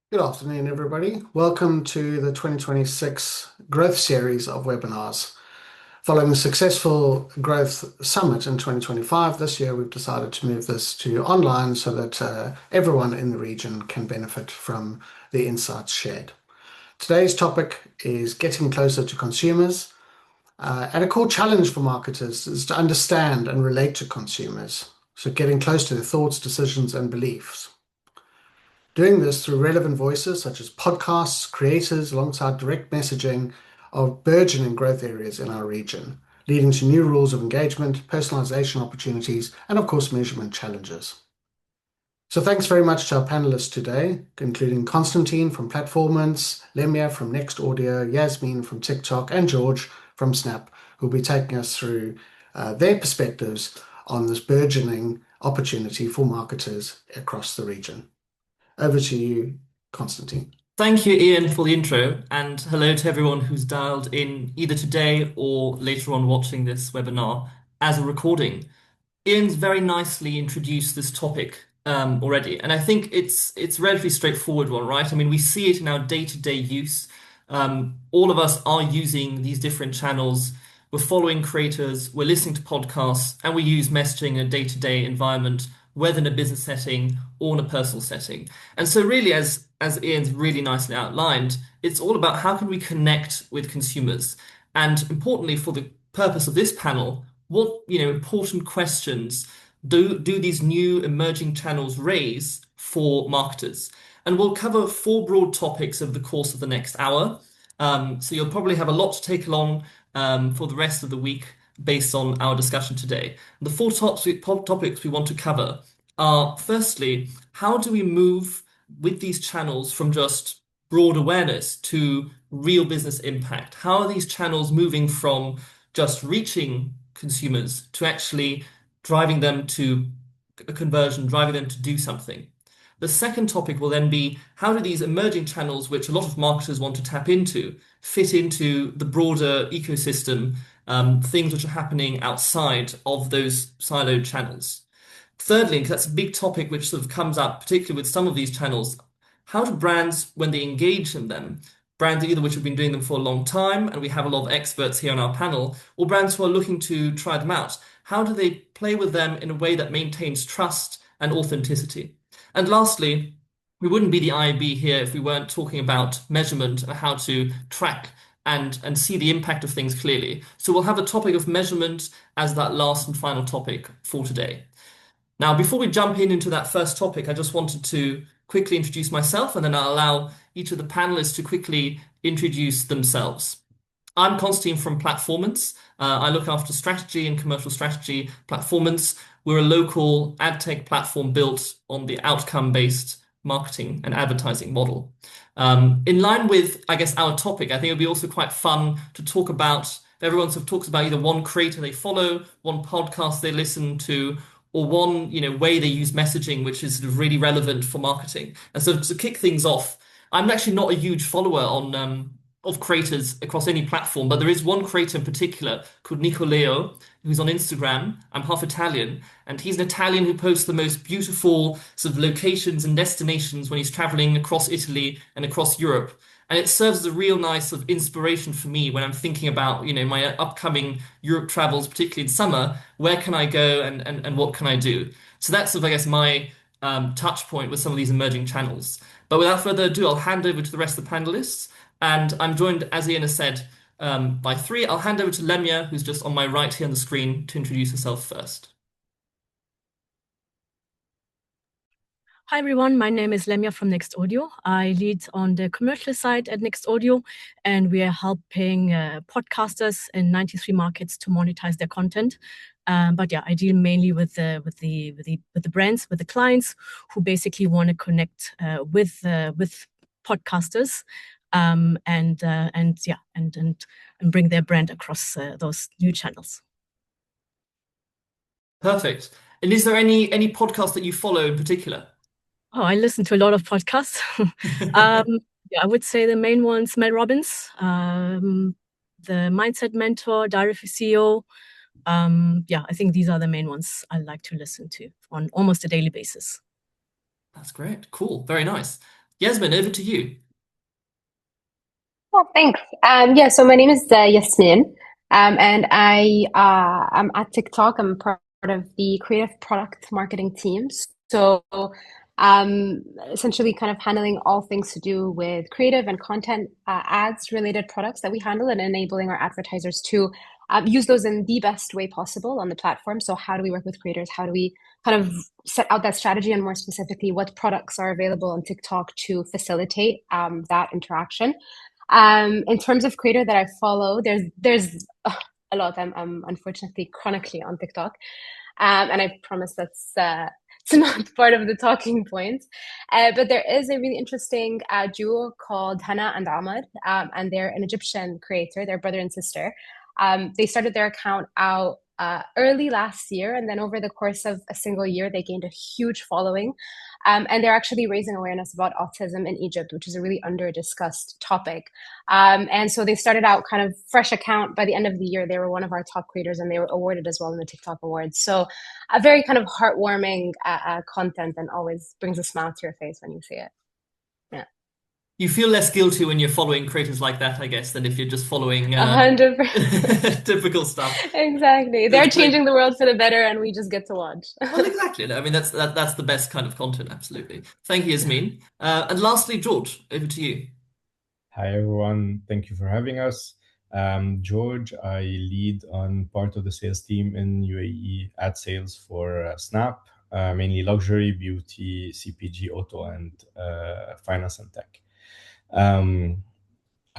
Good afternoon, everybody. Welcome to the 2026 Growth Series of webinars. Following the successful Growth Summit in 2025, this year we've decided to move this to online so that everyone in the region can benefit from the insights shared. Today's topic is getting closer to consumers. And a core challenge for marketers is to understand and relate to consumers. So getting close to their thoughts, decisions, and beliefs. Doing this through relevant voices such as podcasts, creators, alongside direct messaging of burgeoning growth areas in our region, leading to new rules of engagement, personalization opportunities, and of course, measurement challenges. So thanks very much to our panelists today, including Konstantin from Platformance, Lemya from Next Audio, Yasmin from TikTok, and George from Snap, who'll be taking us through their perspectives on this burgeoning opportunity for marketers across the region. Over to you, Konstantin. Thank you, Ian, for the intro, and hello to everyone who's dialed in either today or later on watching this webinar as a recording. Ian's very nicely introduced this topic already, and I think it's relatively straightforward one, right? I mean, we see it in our day-to-day use. All of us are using these different channels. We're following creators, we're listening to podcasts, and we use messaging in a day-to-day environment, whether in a business setting or in a personal setting. And so really, as Ian's really nicely outlined, it's all about how can we connect with consumers? And importantly, for the purpose of this panel, what important questions do these new emerging channels raise for marketers? And we'll cover four broad topics over the course of the next hour. So you'll probably have a lot to take along for the rest of the week based on our discussion today. The four topics we want to cover are, firstly, how do we move with these channels from just broad awareness to real business impact? How are these channels moving from just reaching consumers to actually driving them to a conversion, driving them to do something? The second topic will then be how do these emerging channels, which a lot of marketers want to tap into, fit into the broader ecosystem, things which are happening outside of those siloed channels. Thirdly, because that's a big topic which sort of comes up, particularly with some of these channels, how do brands, when they engage in them, brands either which have been doing them for a long time, and we have a lot of experts here on our panel, or brands who are looking to try them out, how do they play with them in a way that maintains trust and authenticity? And lastly, we wouldn't be the IAB here if we weren't talking about measurement and how to track and see the impact of things clearly. So we'll have a topic of measurement as that last and final topic for today. Now, before we jump into that first topic, I just wanted to quickly introduce myself, and then I'll allow each of the panelists to quickly introduce themselves. I'm Konstantin from Platformance. I look after strategy and commercial strategy. Platformance, we're a local ad tech platform built on the outcome-based marketing and advertising model. In line with, I guess, our topic, I think it'll be also quite fun to talk about, everyone sort of talks about either one creator they follow, one podcast they listen to, or one way they use messaging, which is sort of really relevant for marketing. And so to kick things off, I'm actually not a huge follower on of creators across any platform, but there is one creator in particular called Nicoleo, who's on Instagram. I'm half Italian, and he's an Italian who posts the most beautiful sort of locations and destinations when he's traveling across Italy and across Europe. And it serves as a real nice sort of inspiration for me when I'm thinking about, my upcoming Europe travels, particularly in summer. Where can I go and what can I do? So that's sort of, I guess, my touch point with some of these emerging channels. But without further ado, I'll hand over to the rest of the panelists. And I'm joined, as Ian has said, by three. I'll hand over to Lemya, who's just on my right here on the screen, to introduce herself first. Hi everyone, my name is Lemya from Next Audio. I lead on the commercial side at Next Audio, and we are helping podcasters in 93 markets to monetize their content. But yeah, I deal mainly with the brands, with the clients who basically want to connect with podcasters and bring their brand across those new channels. Perfect. And is there any podcast that you follow in particular? Oh, I listen to a lot of podcasts. Yeah, I would say the main ones, Mel Robbins, the Mindset Mentor, Diary of a CEO. Yeah, I think these are the main ones I like to listen to on almost a daily basis. That's great. Cool. Very nice. Yasmin, over to you. Well, thanks. So my name is Yasmin, and I'm at TikTok. I'm part of the creative product marketing teams. So, essentially, kind of handling all things to do with creative and content ads related products that we handle, and enabling our advertisers to use those in the best way possible on the platform. So, how do we work with creators? How do we kind of set out that strategy, and more specifically, what products are available on TikTok to facilitate that interaction? In terms of creator that I follow, there's a lot. I'm unfortunately chronically on TikTok, and I promise that's it's not part of the talking points. But there is a really interesting duo called Hana and Ahmad, and they're an Egyptian creator. They're brother and sister. They started their account out early last year, and then over the course of a single year, they gained a huge following. And they're actually raising awareness about autism in Egypt, which is a really under-discussed topic. And so they started out kind of fresh account. By the end of the year, they were one of our top creators, and they were awarded as well in the TikTok Awards. So a very kind of heartwarming content, and always brings a smile to your face when you see it. Yeah. You feel less guilty when you're following creators like that, I guess, than if you're just following 100%. typical stuff. Exactly. They're changing the world for the better, and we just get to watch. Well, exactly. I mean, that's the best kind of content, absolutely. Thank you, Yasmin. And lastly, George, over to you. Hi, everyone. Thank you for having us. George, I lead on part of the sales team in UAE ad sales for Snap, mainly luxury, beauty, CPG, auto, and finance and tech.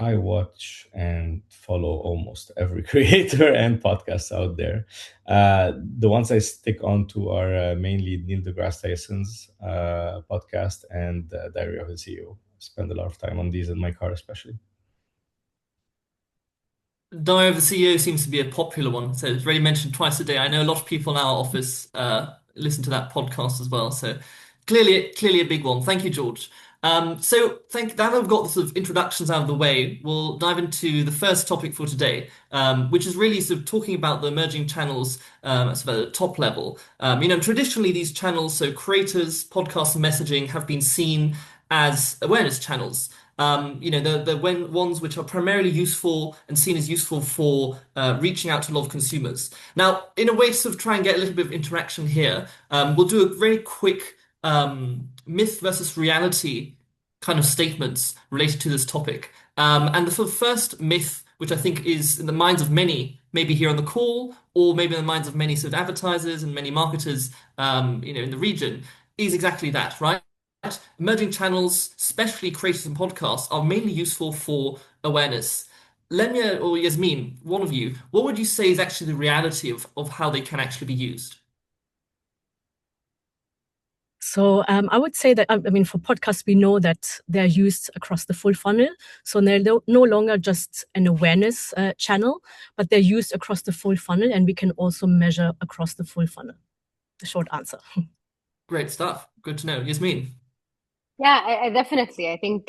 I watch and follow almost every creator and podcast out there. The ones I stick on to are mainly Neil deGrasse Tyson's podcast and Diary of a CEO. Spend a lot of time on these in my car, especially. Diary of the CEO seems to be a popular one, so it's already mentioned twice a day. I know a lot of people in our office listen to that podcast as well, so clearly a big one. Thank you, George. Now that we've got the sort of introductions out of the way, we'll dive into the first topic for today, which is really sort of talking about the emerging channels sort of at the top level. Traditionally these channels, so creators, podcasts, and messaging, have been seen as awareness channels. The ones which are primarily useful and seen as useful for reaching out to a lot of consumers. Now, in a way to sort of try and get a little bit of interaction here, we'll do a very quick myth versus reality kind of statements related to this topic. And the sort of first myth, which I think is in the minds of many, maybe here on the call, or maybe in the minds of many sort of advertisers and many marketers, in the region, is exactly that, right? Emerging channels, especially creators and podcasts, are mainly useful for awareness. Lemya or Yasmin, one of you, what would you say is actually the reality of how they can actually be used? So I would say that, for podcasts, we know that they're used across the full funnel. So they're no longer just an awareness channel, but they're used across the full funnel, and we can also measure across the full funnel. The short answer. Great stuff. Good to know. Yasmin. Yeah, I definitely. I think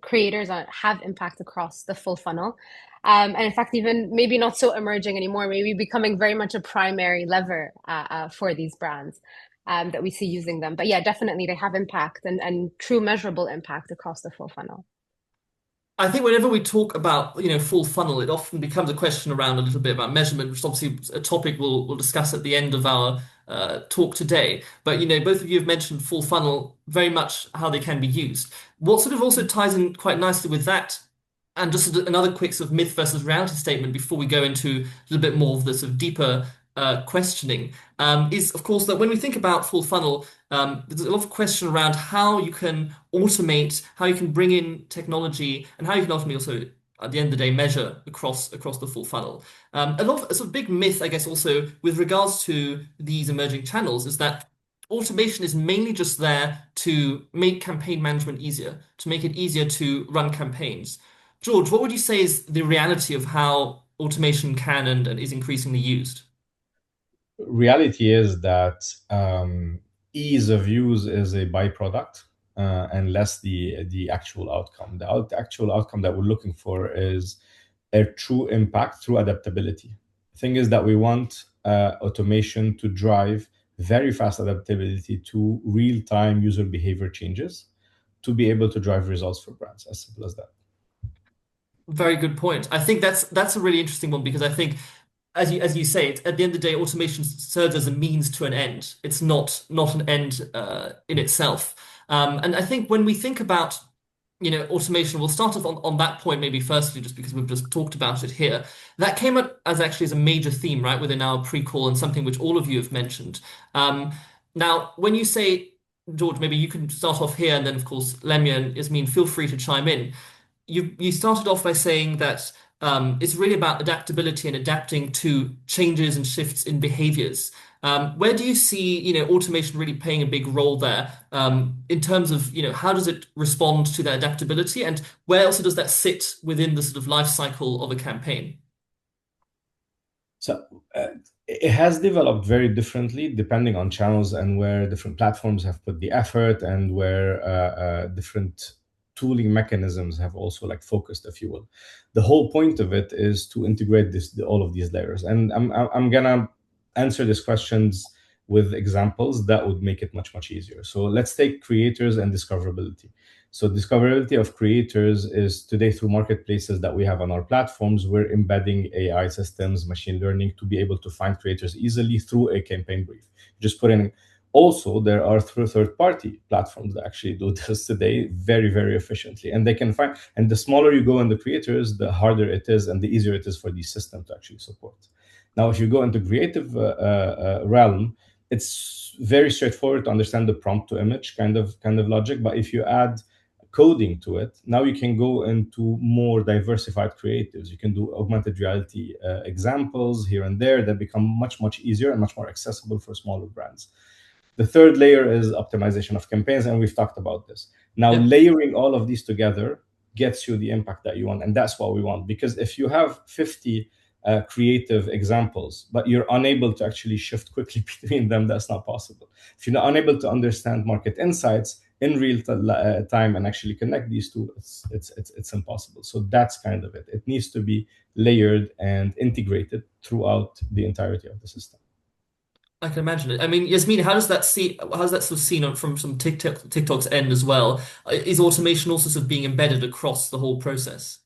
creators have impact across the full funnel. And in fact, even maybe not so emerging anymore, maybe becoming very much a primary lever for these brands that we see using them. But yeah, definitely they have impact and true measurable impact across the full funnel. I think whenever we talk about, full funnel, it often becomes a question around a little bit about measurement, which is obviously a topic we'll discuss at the end of our talk today. But, both of you have mentioned full funnel, very much how they can be used. What sort of also ties in quite nicely with that, and just another quick sort of myth versus reality statement before we go into a little bit more of the sort of deeper questioning, is of course that when we think about full funnel, there's a lot of question around how you can automate, how you can bring in technology, and how you can ultimately also, at the end of the day, measure across the full funnel. A sort of big myth, I guess, also with regards to these emerging channels is that automation is mainly just there to make campaign management easier, to make it easier to run campaigns. George, what would you say is the reality of how automation can and is increasingly used? Reality is that ease of use is a byproduct and less the actual outcome. The actual outcome that we're looking for is a true impact through adaptability. The thing is that we want automation to drive very fast adaptability to real-time user behavior changes, to be able to drive results for brands. As simple as that. Very good point. I think that's a really interesting one, because I think, as you say, at the end of the day, automation serves as a means to an end. It's not an end in itself. And I think when we think about automation, we'll start off on that point maybe firstly, just because we've just talked about it here. That came up as a major theme, right, within our pre-call, and something which all of you have mentioned. Now, when you say, George, maybe you can start off here, and then of course Lemya and Yasmin, feel free to chime in. You started off by saying that it's really about adaptability and adapting to changes and shifts in behaviors. Where do you see, automation really playing a big role there, in terms of, how does it respond to that adaptability, and where also does that sit within the sort of life cycle of a campaign? So it has developed very differently depending on channels and where different platforms have put the effort, and where different tooling mechanisms have also focused, if you will. The whole point of it is to integrate all of these layers, and I'm gonna answer these questions with examples that would make it much easier. So let's take creators and discoverability. So discoverability of creators is today through marketplaces that we have on our platforms. We're embedding AI systems, machine learning, to be able to find creators easily through a campaign brief. Just put in. Also, there are third-party platforms that actually do this today very efficiently, and they can find. And the smaller you go in the creators, the harder it is, and the easier it is for the system to actually support. Now, if you go into creative realm, it's very straightforward to understand the prompt to image kind of logic. But if you add coding to it, now you can go into more diversified creatives. You can do augmented reality examples here and there that become much easier and much more accessible for smaller brands. The third layer is optimization of campaigns, and we've talked about this. Now, layering all of these together gets you the impact that you want, and that's what we want. Because if you have 50 creative examples, but you're unable to actually shift quickly between them, that's not possible. If you're not unable to understand market insights in real time and actually connect these two, it's impossible. So that's kind of it. It needs to be layered and integrated throughout the entirety of the system. I can imagine it. I mean, Yasmin, how's that sort of seen from some TikTok's end as well? Is automation also sort of being embedded across the whole process?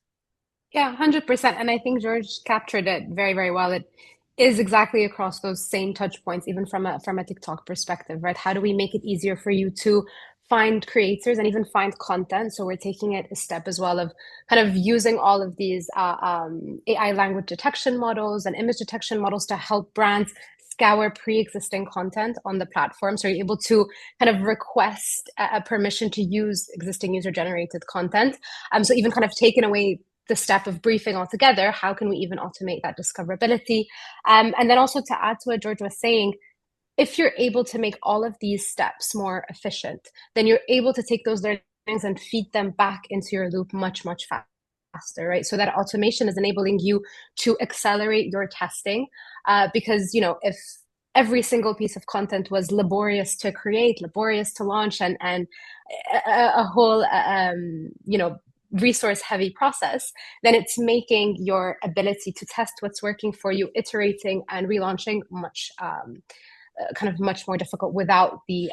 Yeah, 100%. And I think George captured it very well. It is exactly across those same touch points, even from a TikTok perspective, right? How do we make it easier for you to find creators and even find content? So we're taking it a step as well of kind of using all of these AI language detection models and image detection models to help brands scour pre-existing content on the platform. So you're able to kind of request a permission to use existing user-generated content. So even kind of taking away the step of briefing altogether, how can we even automate that discoverability? And then also to add to what George was saying, if you're able to make all of these steps more efficient, then you're able to take those learnings and feed them back into your loop much faster, right? So that automation is enabling you to accelerate your testing, because if every single piece of content was laborious to create, laborious to launch, and a whole resource heavy process, then it's making your ability to test what's working for you, iterating and relaunching much more difficult without the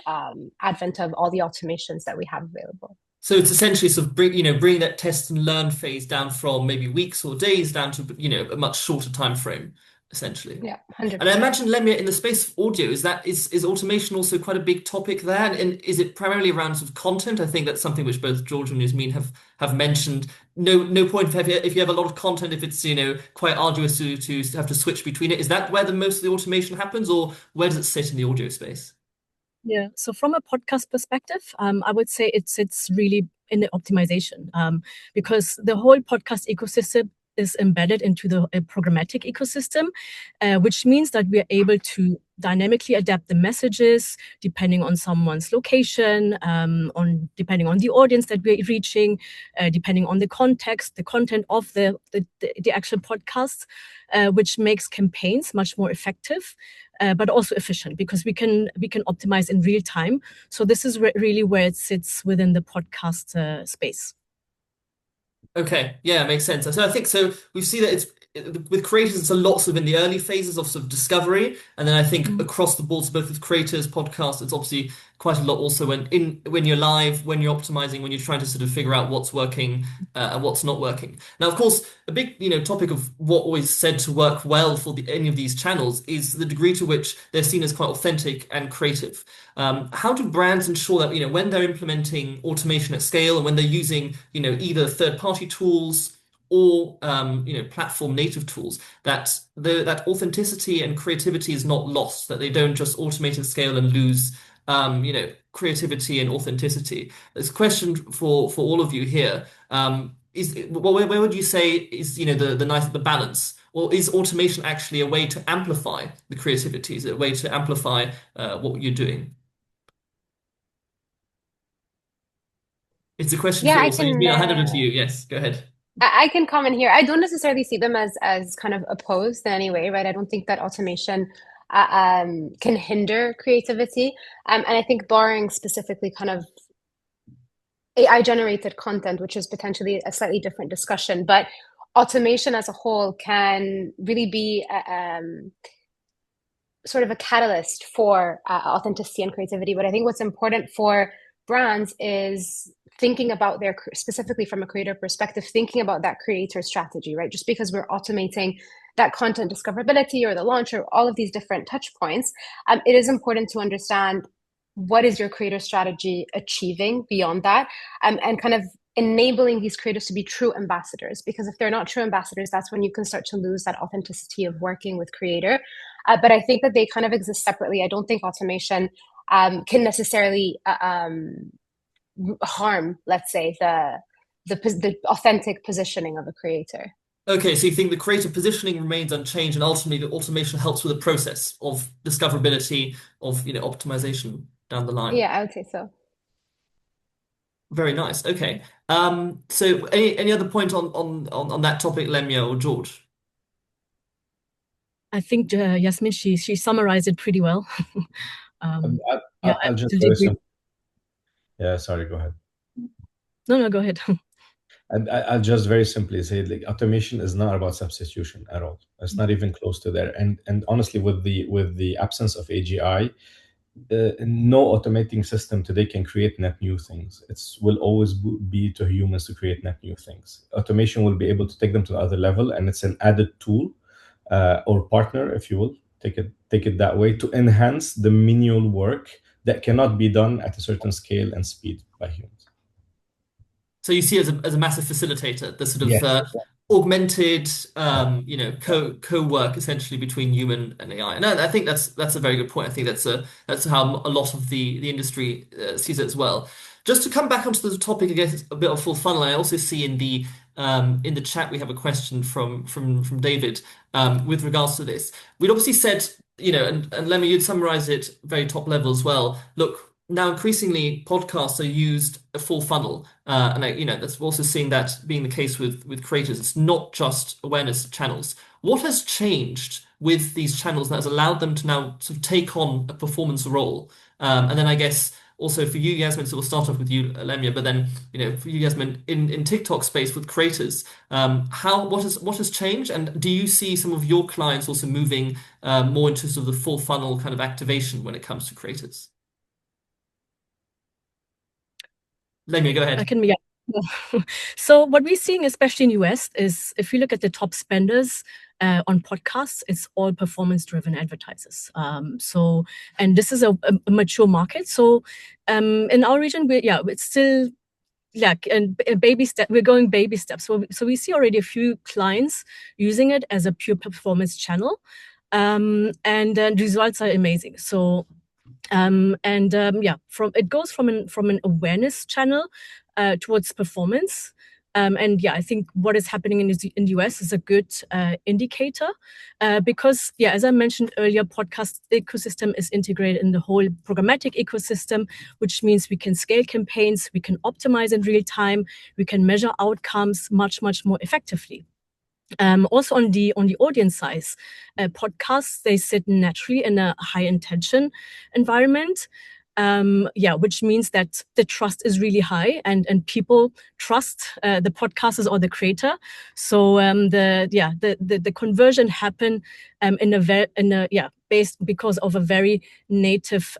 advent of all the automations that we have available. So it's essentially sort of bring that test and learn phase down from maybe weeks or days down to a much shorter time frame, essentially. Yeah, 100%. And I imagine, Lemya, in the space of audio, is automation also quite a big topic there? And is it primarily around sort of content? I think that's something which both George and Yasmin have mentioned. No point if you have a lot of content, if it's quite arduous to have to switch between it. Is that where the most of the automation happens, or where does it sit in the audio space? Yeah, so from a podcast perspective, I would say it sits really in the optimization, because the whole podcast ecosystem is embedded into the programmatic ecosystem, which means that we are able to dynamically adapt the messages depending on someone's location, depending on the audience that we're reaching, depending on the context, the content of the actual podcast, which makes campaigns much more effective, but also efficient, because we can optimize in real time. So this is really where it sits within the podcast space. Okay, yeah, makes sense. So I think we see that with creators, it's a lot sort of in the early phases of sort of discovery, and then I think Mm. across the board, so both with creators, podcasts, it's obviously quite a lot also when you're live, when you're optimizing, when you're trying to sort of figure out what's working and what's not working. Now, of course, a big topic of what always said to work well for any of these channels is the degree to which they're seen as quite authentic and creative. How do brands ensure that when they're implementing automation at scale and when they're using either third-party tools or platform native tools, that that authenticity and creativity is not lost, that they don't just automate at scale and lose creativity and authenticity? There's a question for all of you here. Where would you say is the balance? Or is automation actually a way to amplify the creativity? Is it a way to amplify what you're doing? It's a question for Yeah, I all. So can. I'll hand over to you. Yes, go ahead. I can comment here. I don't necessarily see them as kind of opposed in any way, right? I don't think that automation can hinder creativity. And I think barring specifically kind of AI generated content, which is potentially a slightly different discussion, but automation as a whole can really be sort of a catalyst for authenticity and creativity. But I think what's important for brands is thinking about specifically from a creator perspective, thinking about that creator strategy, right? Just because we're automating that content discoverability or the launch or all of these different touch points, it is important to understand what is your creator strategy achieving beyond that, and kind of enabling these creators to be true ambassadors. Because if they're not true ambassadors, that's when you can start to lose that authenticity of working with creator. But I think that they kind of exist separately. I don't think automation can necessarily harm, let's say, the authentic positioning of a creator. Okay, so you think the creative positioning remains unchanged, and ultimately the automation helps with the process of discoverability, of optimization down the line. Yeah, I would say so. Very nice. Okay. So any other point on that topic, Lemya or George? I think Yasmin, she summarized it pretty well. Yeah, I'll just absolutely very agree. simple. Yeah, sorry, go ahead. No, go ahead. And I'll just very simply say, like, automation is not about substitution at all. It's not even close to there. And honestly, with the absence of AGI, no automating system today can create net new things. It will always be to humans to create net new things. Automation will be able to take them to the other level, and it's an added tool or partner, if you will, take it that way, to enhance the menial work that cannot be done at a certain scale and speed by humans. So you see it as a massive facilitator, the sort of Yes. augmented, co-work essentially between human and AI. And I think that's a very good point. I think that's how a lot of the industry sees it as well. Just to come back onto the topic, I guess it's a bit of full funnel. I also see in the chat we have a question from David with regards to this. We'd obviously said, and Lemmy, you'd summarize it very top level as well. Look, now increasingly podcasts are used a full funnel, and that's also seeing that being the case with creators. It's not just awareness channels. What has changed with these channels that has allowed them to now sort of take on a performance role? And then I guess also for you, Yasmin, so we'll start off with you, Lemya, but then for you, Yasmin, in TikTok space with creators, what has changed, and do you see some of your clients also moving more into sort of the full funnel kind of activation when it comes to creators? Lemya, go ahead. Yeah. So what we're seeing, especially in US, is if you look at the top spenders on podcasts, it's all performance-driven advertisers. And this is a mature market. So in our region, it's still and baby step. We're going baby steps. So we see already a few clients using it as a pure performance channel, and the results are amazing. So. It goes from an awareness channel towards performance. I think what is happening in the US is a good indicator because, as I mentioned earlier, podcast ecosystem is integrated in the whole programmatic ecosystem, which means we can scale campaigns, we can optimize in real time, we can measure outcomes much, much more effectively. Also on the audience size, podcasts, they sit naturally in a high intention environment. which means that the trust is really high, and people trust the podcasters or the creator. So the conversion happen based because of a very native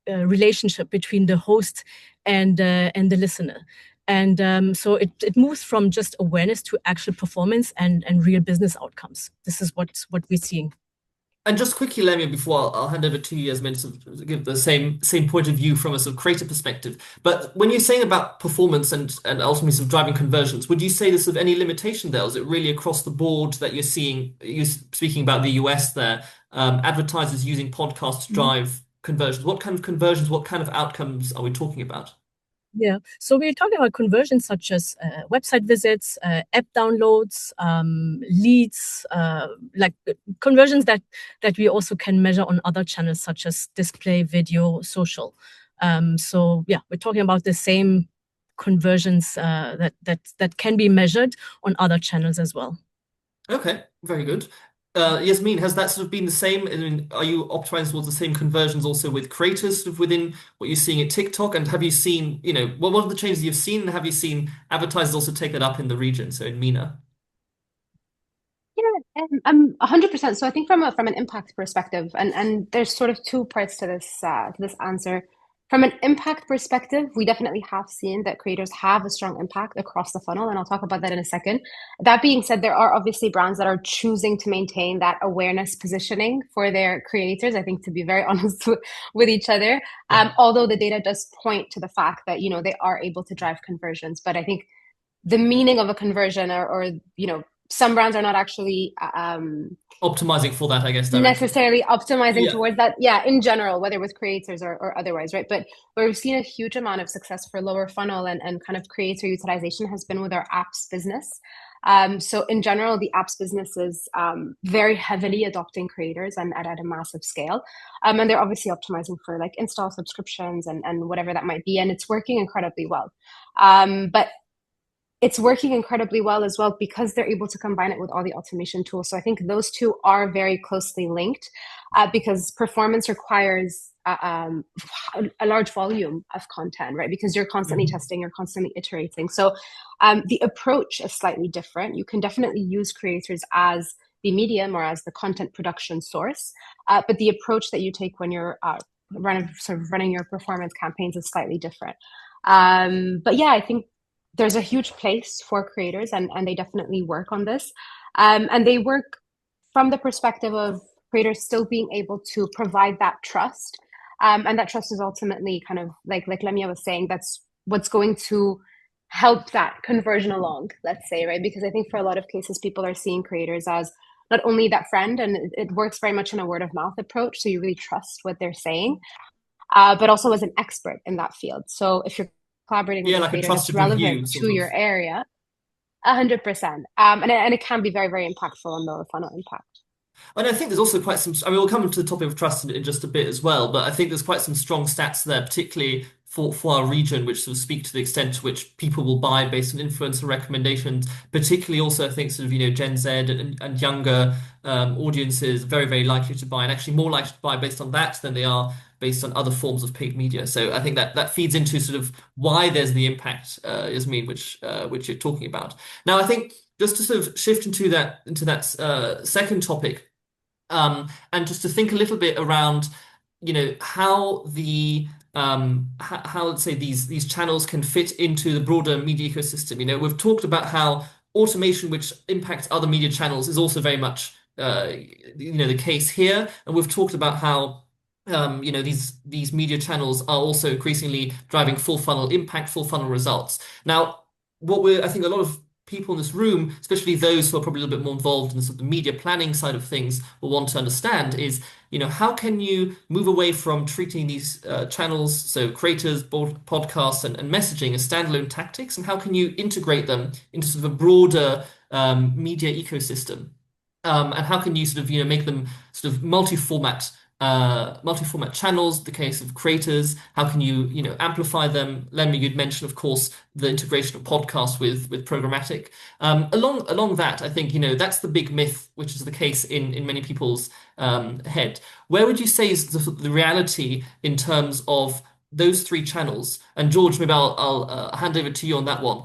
relationship between the host and the listener. And so it moves from just awareness to actual performance and real business outcomes. This is what we're seeing. And just quickly, Lemya, before I'll hand over to you as meant to give the same point of view from a sort of creator perspective. But when you're saying about performance and ultimately sort of driving conversions, would you say there's sort of any limitation there? Or is it really across the board that you're seeing? You're speaking about the US there, advertisers using podcasts to drive conversions. What kind of conversions? What kind of outcomes are we talking about? Yeah, so we're talking about conversions such as website visits, app downloads, leads, like conversions that we also can measure on other channels such as display, video, social. So yeah, we're talking about the same conversions that can be measured on other channels as well. Okay, very good. Yasmin, has that sort of been the same? I mean, are you optimizing towards the same conversions also with creators sort of within what you're seeing at TikTok? And have you seen, what are the changes you've seen? And have you seen advertisers also take that up in the region, so in MENA? Yeah, 100%. So I think from an impact perspective, and there's sort of two parts to this answer. From an impact perspective, we definitely have seen that creators have a strong impact across the funnel, and I'll talk about that in a second. That being said, there are obviously brands that are choosing to maintain that awareness positioning for their creators, I think, to be very honest with each other. Although the data does point to the fact that, they are able to drive conversions. But I think the meaning of a conversion or some brands are not actually optimizing for that, I guess, directly. Necessarily optimizing towards that, in general, whether with creators or otherwise, right? But where we've seen a huge amount of success for lower funnel and kind of creator utilization has been with our apps business. So in general, the apps business is very heavily adopting creators and at a massive scale. And they're obviously optimizing for like install subscriptions and whatever that might be. And it's working incredibly well. But it's working incredibly well as well because they're able to combine it with all the automation tools. So I think those two are very closely linked because performance requires a large volume of content, right? Because you're constantly testing, you're constantly iterating. So the approach is slightly different. You can definitely use creators as the medium or as the content production source, but the approach that you take when you're running your performance campaigns is slightly different. But yeah, I think there's a huge place for creators and they definitely work on this. And they work from the perspective of creators still being able to provide that trust. And that trust is ultimately kind of like Lemya was saying, that's what's going to help that conversion along, let's say, right? Because I think for a lot of cases, people are seeing creators as not only that friend, and it works very much in a word of mouth approach. So you really trust what they're saying, but also as an expert in that field. So if you're collaborating with a creator that's relevant to your area, 100%. And it can be very, very impactful on lower funnel impact. And I think there's also quite some, I mean, we'll come to the topic of trust in just a bit as well, but I think there's quite some strong stats there, particularly for our region, which sort of speak to the extent to which people will buy based on influencer recommendations, particularly also, I think, sort of, Gen Z and younger audiences very, very likely to buy, and actually more likely to buy based on that than they are based on other forms of paid media. So I think that feeds into sort of why there's the impact, Yasmin, which you're talking about. Now, I think just to sort of shift into that second topic, and just to think a little bit around, how let's say these channels can fit into the broader media ecosystem. We've talked about how automation, which impacts other media channels, is also very much the case here, and we've talked about how these media channels are also increasingly driving full funnel impact, full funnel results. Now, I think a lot of people in this room, especially those who are probably a little bit more involved in sort of the media planning side of things, will want to understand is, how can you move away from treating these channels, so creators, podcasts, and messaging as standalone tactics, and how can you integrate them into sort of a broader media ecosystem? And how can you sort of, make them sort of multi-format multi-format channels, the case of creators, how can you, amplify them? Lemya, you'd mentioned, of course, the integration of podcasts with programmatic. Along that, I think, that's the big myth, which is the case in many people's head. Where would you say is the reality in terms of those three channels? And George, maybe I'll hand over to you on that one.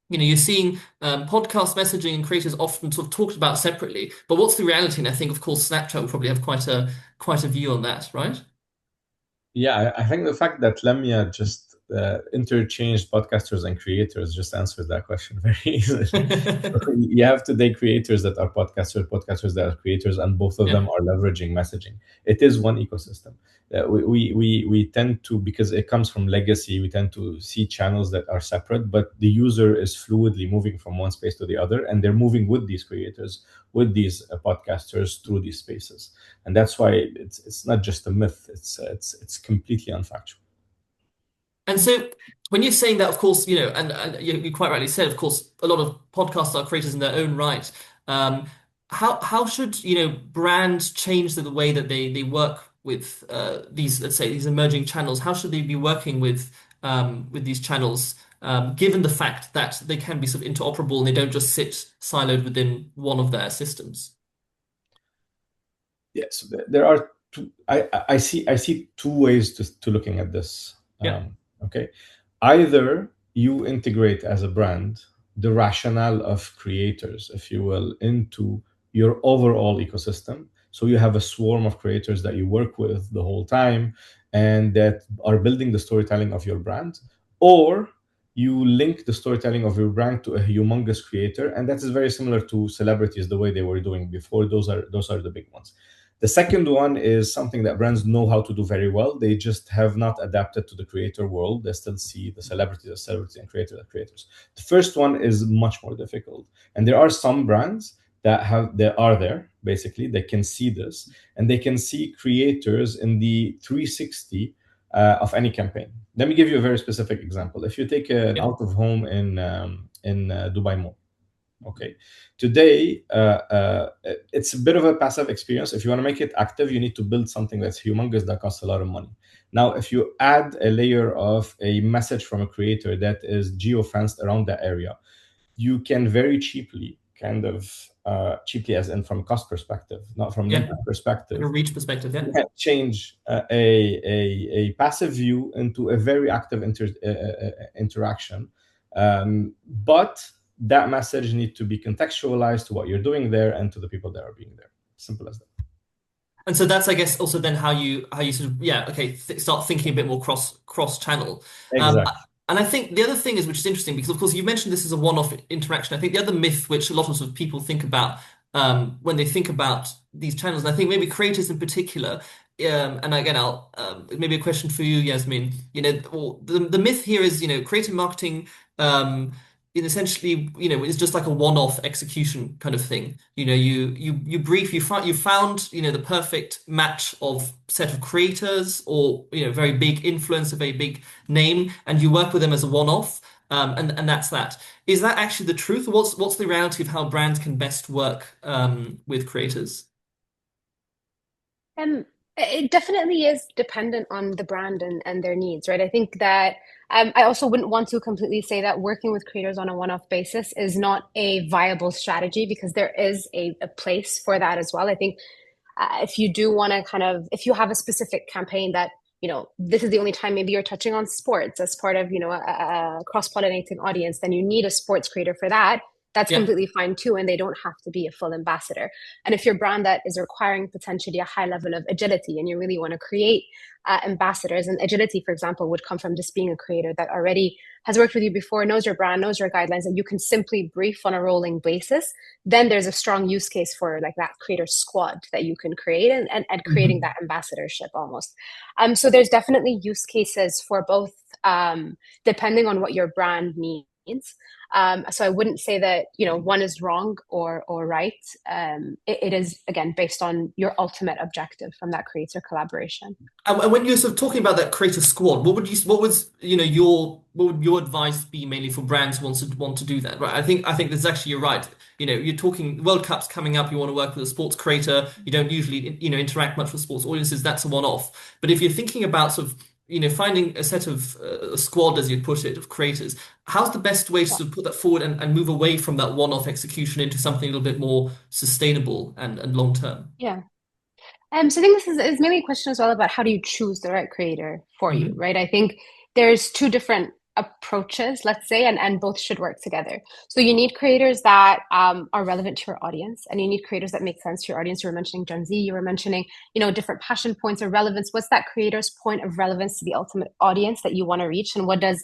You're seeing podcast messaging and creators often sort of talked about separately, but what's the reality? And I think, of course, Snapchat will probably have quite a view on that, right? Yeah, I think the fact that Lemya just interchanged podcasters and creators just answered that question very easily. You have today creators that are podcasters that are creators, and both of them are leveraging messaging. It is one ecosystem. We tend to, because it comes from legacy, we tend to see channels that are separate, but the user is fluidly moving from one space to the other, and they're moving with these creators, with these podcasters through these spaces. And that's why it's not just a myth, it's completely unfactual. And so when you're saying that, of course, and you quite rightly said, of course, a lot of podcasts are creators in their own right. How should, brands change the way that they work with these, let's say, these emerging channels? How should they be working with these channels, given the fact that they can be sort of interoperable and they don't just sit siloed within one of their systems? Yes, there are two. I see two ways to looking at this. Okay, either you integrate as a brand the rationale of creators, if you will, into your overall ecosystem. So you have a swarm of creators that you work with the whole time and that are building the storytelling of your brand, or you link the storytelling of your brand to a humongous creator, and that is very similar to celebrities, the way they were doing before. Those are the big ones. The second one is something that brands know how to do very well. They just have not adapted to the creator world. They still see the celebrities as celebrities and creators as creators. The first one is much more difficult. And there are some brands that are there, basically. They can see this, and they can see creators in the 360 of any campaign. Let me give you a very specific example. If you take an out of home in Dubai Mall, okay. Today, it's a bit of a passive experience. If you want to make it active, you need to build something that's humongous that costs a lot of money. Now, if you add a layer of a message from a creator that is geo-fenced around that area, you can very cheaply, cheaply as in from a cost perspective, not from an impact perspective, a reach perspective, change a passive view into a very active interaction. But that message needs to be contextualized to what you're doing there and to the people that are being there. Simple as that. And so that's, I guess, also then how you sort of start thinking a bit more cross channel. Exactly. And I think the other thing is, which is interesting, because of course you mentioned this as a one-off interaction. I think the other myth which a lot of, sort of people think about when they think about these channels, and I think maybe creators in particular, and again, I'll maybe a question for you, Yasmin. The myth here is, creative marketing. Essentially, it's just like a one-off execution kind of thing. You brief, you found, the perfect match of set of creators or, very big influencer, very big name, and you work with them as a one-off, and that's that. Is that actually the truth? Or what's the reality of how brands can best work with creators? It definitely is dependent on the brand and their needs, right? I think that I also wouldn't want to completely say that working with creators on a one-off basis is not a viable strategy, because there is a place for that as well. I think if you do want to if you have a specific campaign that, this is the only time maybe you're touching on sports as part of, a cross-pollinating audience, then you need a sports creator for that. That's completely fine too, and they don't have to be a full ambassador. And if your brand that is requiring potentially a high level of agility and you really want to create ambassadors, and agility, for example, would come from just being a creator that already has worked with you before, knows your brand, knows your guidelines, and you can simply brief on a rolling basis, then there's a strong use case for like that creator squad that you can create and creating that ambassadorship almost. So there's definitely use cases for both, depending on what your brand needs. means. So I wouldn't say that, one is wrong or right. It is, again, based on your ultimate objective from that creator collaboration. And when you're sort of talking about that creator squad, what would your advice be mainly for brands who want to do that? Right. I think that's actually, you're right. You're talking World Cup's coming up, you want to work with a sports creator, you don't usually, interact much with sports audiences, that's a one-off. But if you're thinking about sort of, finding a set of a squad, as you'd put it, of creators, how's the best way to sort of put that forward and move away from that one-off execution into something a little bit more sustainable and long-term? Yeah. So I think this is mainly a question as well about how do you choose the right creator for you, right? I think there's two different approaches, let's say, and both should work together. So you need creators that are relevant to your audience, and you need creators that make sense to your audience. You were mentioning Gen Z, you were mentioning, different passion points or relevance. What's that creator's point of relevance to the ultimate audience that you want to reach, and what does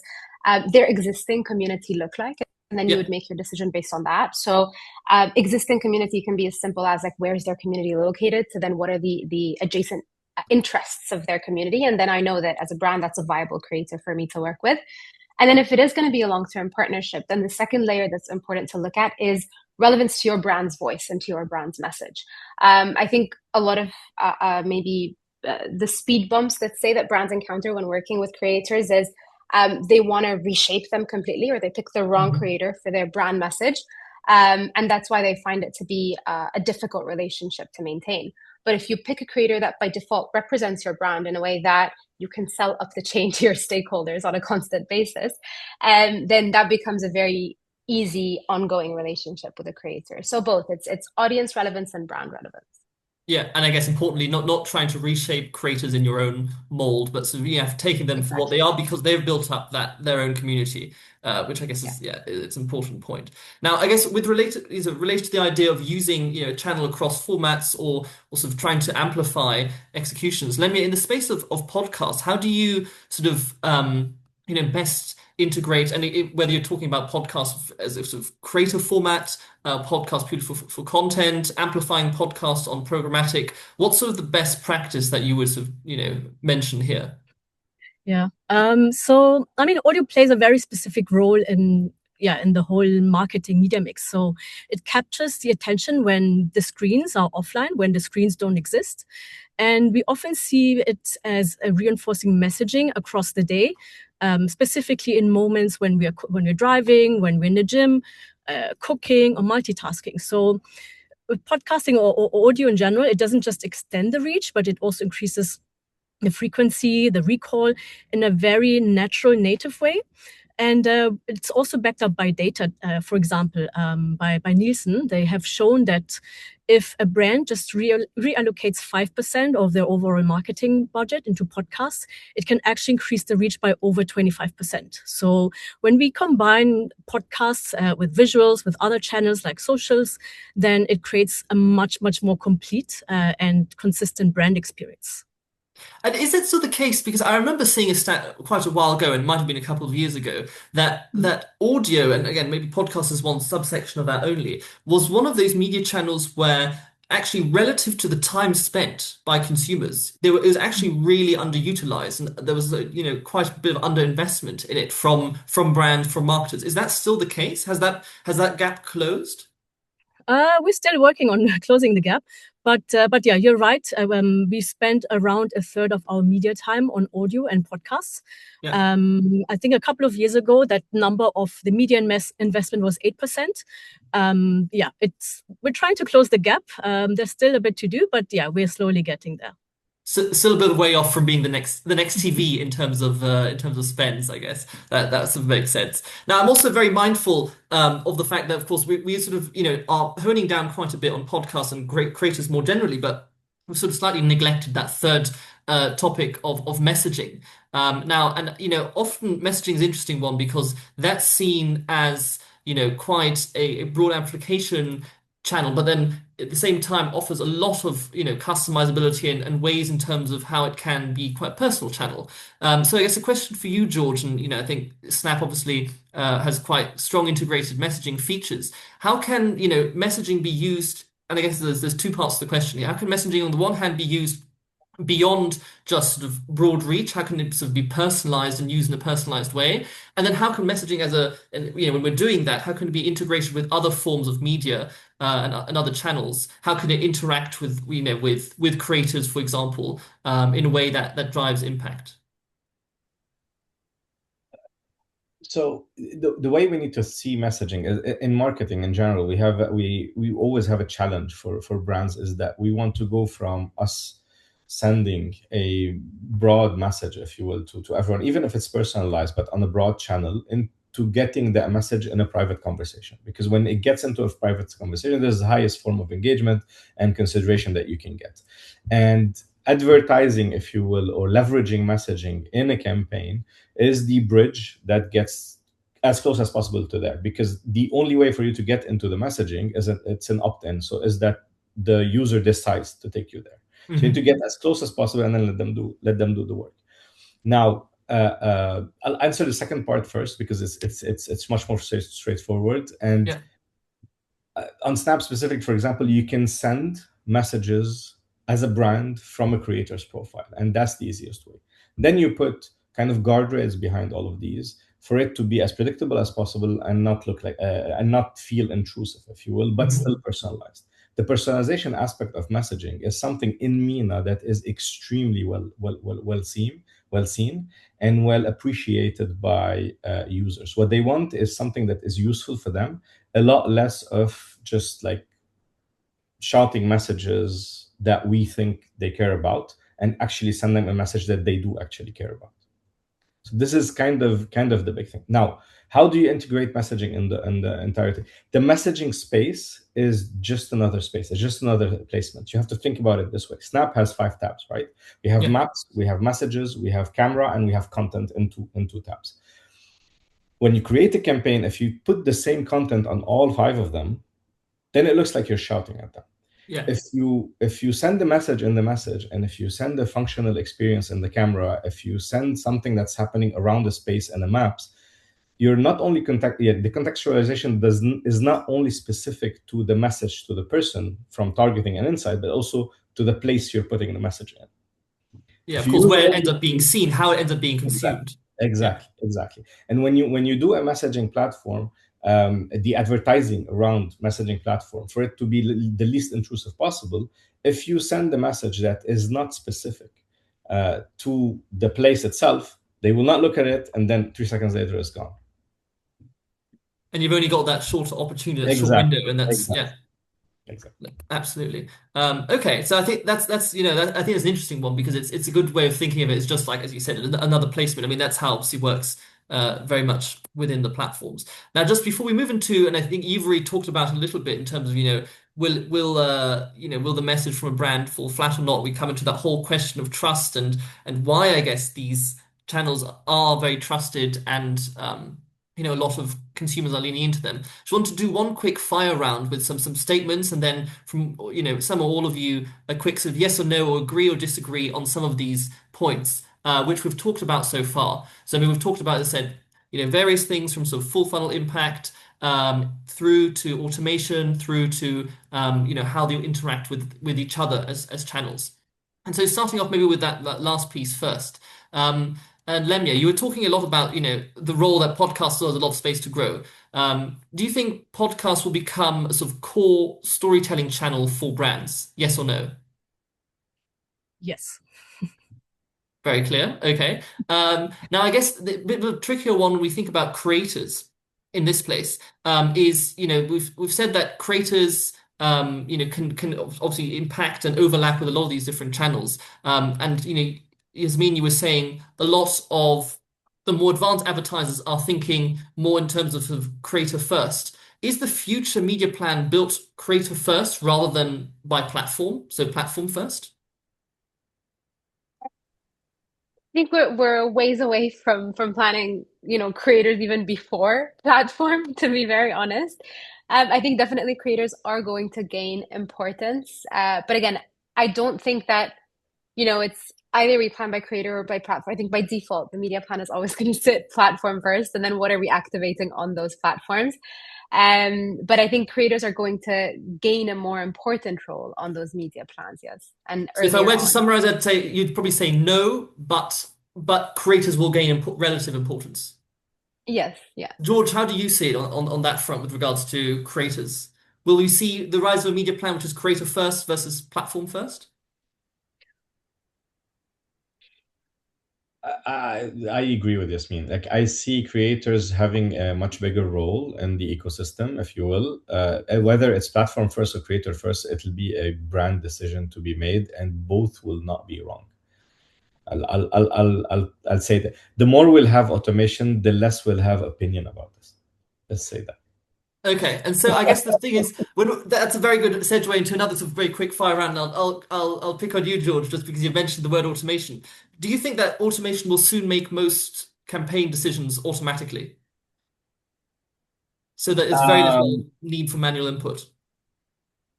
their existing community look like? And then you would make your decision based on that. So existing community can be as simple as like, where's their community located? To then what are the adjacent interests of their community? And then I know that as a brand, that's a viable creator for me to work with. And then if it is going to be a long-term partnership, then the second layer that's important to look at is relevance to your brand's voice and to your brand's message. I think a lot of maybe the speed bumps, let's say, that brands encounter when working with creators is they want to reshape them completely, or they pick the wrong creator for their brand message. And that's why they find it to be a difficult relationship to maintain. But if you pick a creator that by default represents your brand in a way that you can sell up the chain to your stakeholders on a constant basis, then that becomes a very easy ongoing relationship with a creator. So both, it's audience relevance and brand relevance. Yeah, and I guess importantly, not trying to reshape creators in your own mold, but sort of taking them for what they are because they've built up their own community, which I guess is it's an important point. Now, I guess related to the idea of using a channel across formats or sort of trying to amplify executions. Lemya, in the space of podcasts, how do you sort of best integrate, and whether you're talking about podcasts as a sort of creator format, podcast purely for content, amplifying podcasts on programmatic, what's sort of the best practice that you would sort of mention here? Yeah. So I mean, audio plays a very specific role in the whole marketing media mix. So it captures the attention when the screens are offline, when the screens don't exist. And we often see it as a reinforcing messaging across the day, specifically in moments when we're driving, when we're in the gym, cooking, or multitasking. So with podcasting or audio in general, it doesn't just extend the reach, but it also increases the frequency, the recall in a very natural, native way. And it's also backed up by data. For example, by Nielsen, they have shown that if a brand just reallocates 5% of their overall marketing budget into podcasts, it can actually increase the reach by over 25%. So when we combine podcasts with visuals, with other channels like socials, then it creates a much, much more complete and consistent brand experience. And is it still the case? Because I remember seeing a stat quite a while ago, and it might have been a couple of years ago, that audio, and again, maybe podcast is one subsection of that only, was one of those media channels where actually relative to the time spent by consumers, it was actually really underutilized, and there was quite a bit of underinvestment in it from brands, from marketers. Is that still the case? Has that gap closed? We're still working on closing the gap, but yeah, you're right. We spent around a third of our media time on audio and podcasts. Yeah. I think a couple of years ago, that number of the media investment was 8%. We're trying to close the gap. There's still a bit to do, but yeah, we're slowly getting there. Still a bit of way off from being the next TV in terms of spends, I guess. That sort of makes sense. Now, I'm also very mindful of the fact that, of course, we sort of are honing down quite a bit on podcasts and great creators more generally, but we've sort of slightly neglected that third topic of messaging. Now, and often messaging is an interesting one because that's seen as quite a broad application channel, but then at the same time offers a lot of customizability and ways in terms of how it can be quite a personal channel. So I guess a question for you, George, and I think Snap obviously has quite strong integrated messaging features. How can messaging be used? And I guess there's two parts to the question here. How can messaging on the one hand be used beyond just sort of broad reach? How can it sort of be personalized and used in a personalized way? And then how can messaging when we're doing that, how can it be integrated with other forms of media and other channels? How can it interact with, with creators, for example, in a way that drives impact? So the way we need to see messaging is, in marketing in general, we always have a challenge for brands, is that we want to go from us sending a broad message, if you will, to everyone, even if it's personalized, but on a broad channel, into getting that message in a private conversation. Because when it gets into a private conversation, there's the highest form of engagement and consideration that you can get. And advertising, if you will, or leveraging messaging in a campaign is the bridge that gets as close as possible to there, because the only way for you to get into the messaging is it's an opt-in. So is that the user decides to take you there. So you need to get as close as possible and then let them do the work. Now, I'll answer the second part first, because it's much more straightforward. And Yeah. On Snap specific, for example, you can send messages as a brand from a creator's profile, and that's the easiest way. Then you put kind of guardrails behind all of these for it to be as predictable as possible and not look like and not feel intrusive, if you will, but still personalized. The personalization aspect of messaging is something in MENA that is extremely well seen and well appreciated by users. What they want is something that is useful for them, a lot less of just like shouting messages that we think they care about, and actually send them a message that they do actually care about. So this is kind of the big thing. Now, how do you integrate messaging in the entirety? The messaging space is just another space. It's just another placement. You have to think about it this way. Snap has 5 tabs, right? We have maps, we have messages, we have camera, and we have content in two tabs. When you create a campaign, if you put the same content on all 5 of them, then it looks like you're shouting at them. Yeah. If you send a message in the message, and if you send a functional experience in the camera, if you send something that's happening around the space and the maps, you're not only the contextualization is not only specific to the message to the person from targeting and insight, but also to the place you're putting the message in. Yeah, of course, where it ends up being seen, how it ends up being consumed. Exactly. And when you do a messaging platform, the advertising around messaging platform, for it to be the least intrusive possible, if you send a message that is not specific to the place itself, they will not look at it, and then 3 seconds later it's gone. And you've only got that short opportunity, that short window, and that's Exactly. Absolutely. Okay, so I think that's I think it's an interesting one, because it's a good way of thinking of it. It's just like, as you said, another placement. I mean, that's how obviously works very much within the platforms. Now, just before we move into, and I think you've already talked about a little bit in terms of, will the message from a brand fall flat or not? We come into that whole question of trust and why, I guess, these channels are very trusted, and a lot of consumers are leaning into them. Just want to do one quick fire round with some statements, and then from some or all of you, a quick sort of yes or no, or agree or disagree on some of these points, which we've talked about so far. So I mean, we've talked about, as I said, various things from sort of full funnel impact, through to automation, through to how they interact with each other as channels. And so starting off maybe with that last piece first. And Lemya, you were talking a lot about, the role that podcasts has a lot of space to grow. Do you think podcasts will become a sort of core storytelling channel for brands? Yes or no? Yes. Very clear. Okay. Now, I guess the bit of a trickier one when we think about creators in this place, is, we've said that creators, can obviously impact and overlap with a lot of these different channels. And, Yasmin, you were saying a lot of the more advanced advertisers are thinking more in terms of, creator first. Is the future media plan built creator first rather than by platform? So platform first? I think we're ways away from planning, creators even before platform, to be very honest. I think definitely creators are going to gain importance. But again, I don't think that, it's either we plan by creator or by platform. I think by default, the media plan is always going to sit platform first, and then what are we activating on those platforms? But I think creators are going to gain a more important role on those media plans, yes. And So if I earlier were to on. summarize, I'd say you'd probably say no, but creators will gain relative importance. Yes, yeah. George, how do you see it on that front with regards to creators? Will we see the rise of a media plan which is creator first versus platform first? I agree with Yasmin. Like I see creators having a much bigger role in the ecosystem, if you will. Whether it's platform first or creator first, it'll be a brand decision to be made, and both will not be wrong. I'll say that the more we'll have automation, the less we'll have opinion about this. Let's say that. Okay, and so I guess the thing is, that's a very good segue into another sort of very quick fire round. I'll pick on you, George, just because you mentioned the word automation. Do you think that automation will soon make most campaign decisions automatically, so that there's very little need for manual input?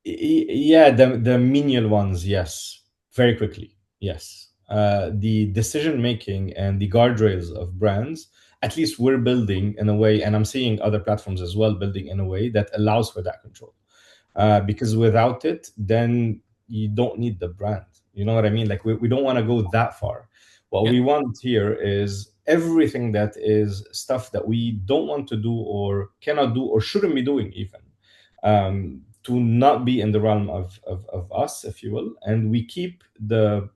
Yeah, the menial ones, yes, very quickly, yes. The decision making and the guardrails of brands, at least we're building in a way, and I'm seeing other platforms as well building in a way that allows for that control. Because without it, then you don't need the brand. You know what I mean? Like we don't want to go that far. What we want here is everything that is stuff that we don't want to do or cannot do or shouldn't be doing even. To not be in the realm of us, if you will, and we keep the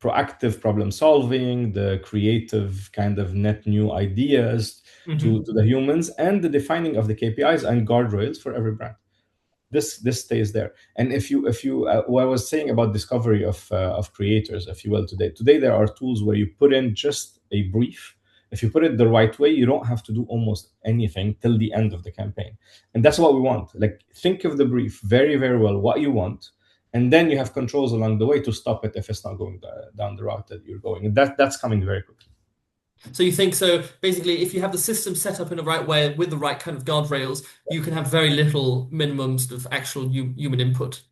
proactive problem solving, the creative kind of net new ideas to the humans, and the defining of the KPIs and guardrails for every brand. This stays there. And if you what I was saying about discovery of creators, if you will, today there are tools where you put in just a brief. If you put it the right way, you don't have to do almost anything till the end of the campaign. And that's what we want. Like think of the brief very, very well, what you want, and then you have controls along the way to stop it if it's not going down the route that you're going. And that's coming very quickly. So you think so basically if you have the system set up in the right way with the right kind of guardrails, you can have very little minimum sort of actual human input.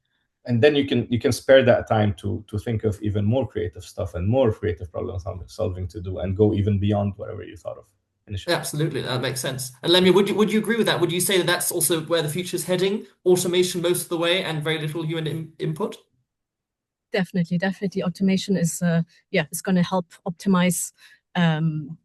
And then you can spare that time to think of even more creative stuff and more creative problem solving to do and go even beyond whatever you thought of initially. Absolutely, that makes sense. And Lemya, would you agree with that? Would you say that that's also where the future is heading? Automation most of the way and very little human input? Definitely. Automation is it's going to help optimize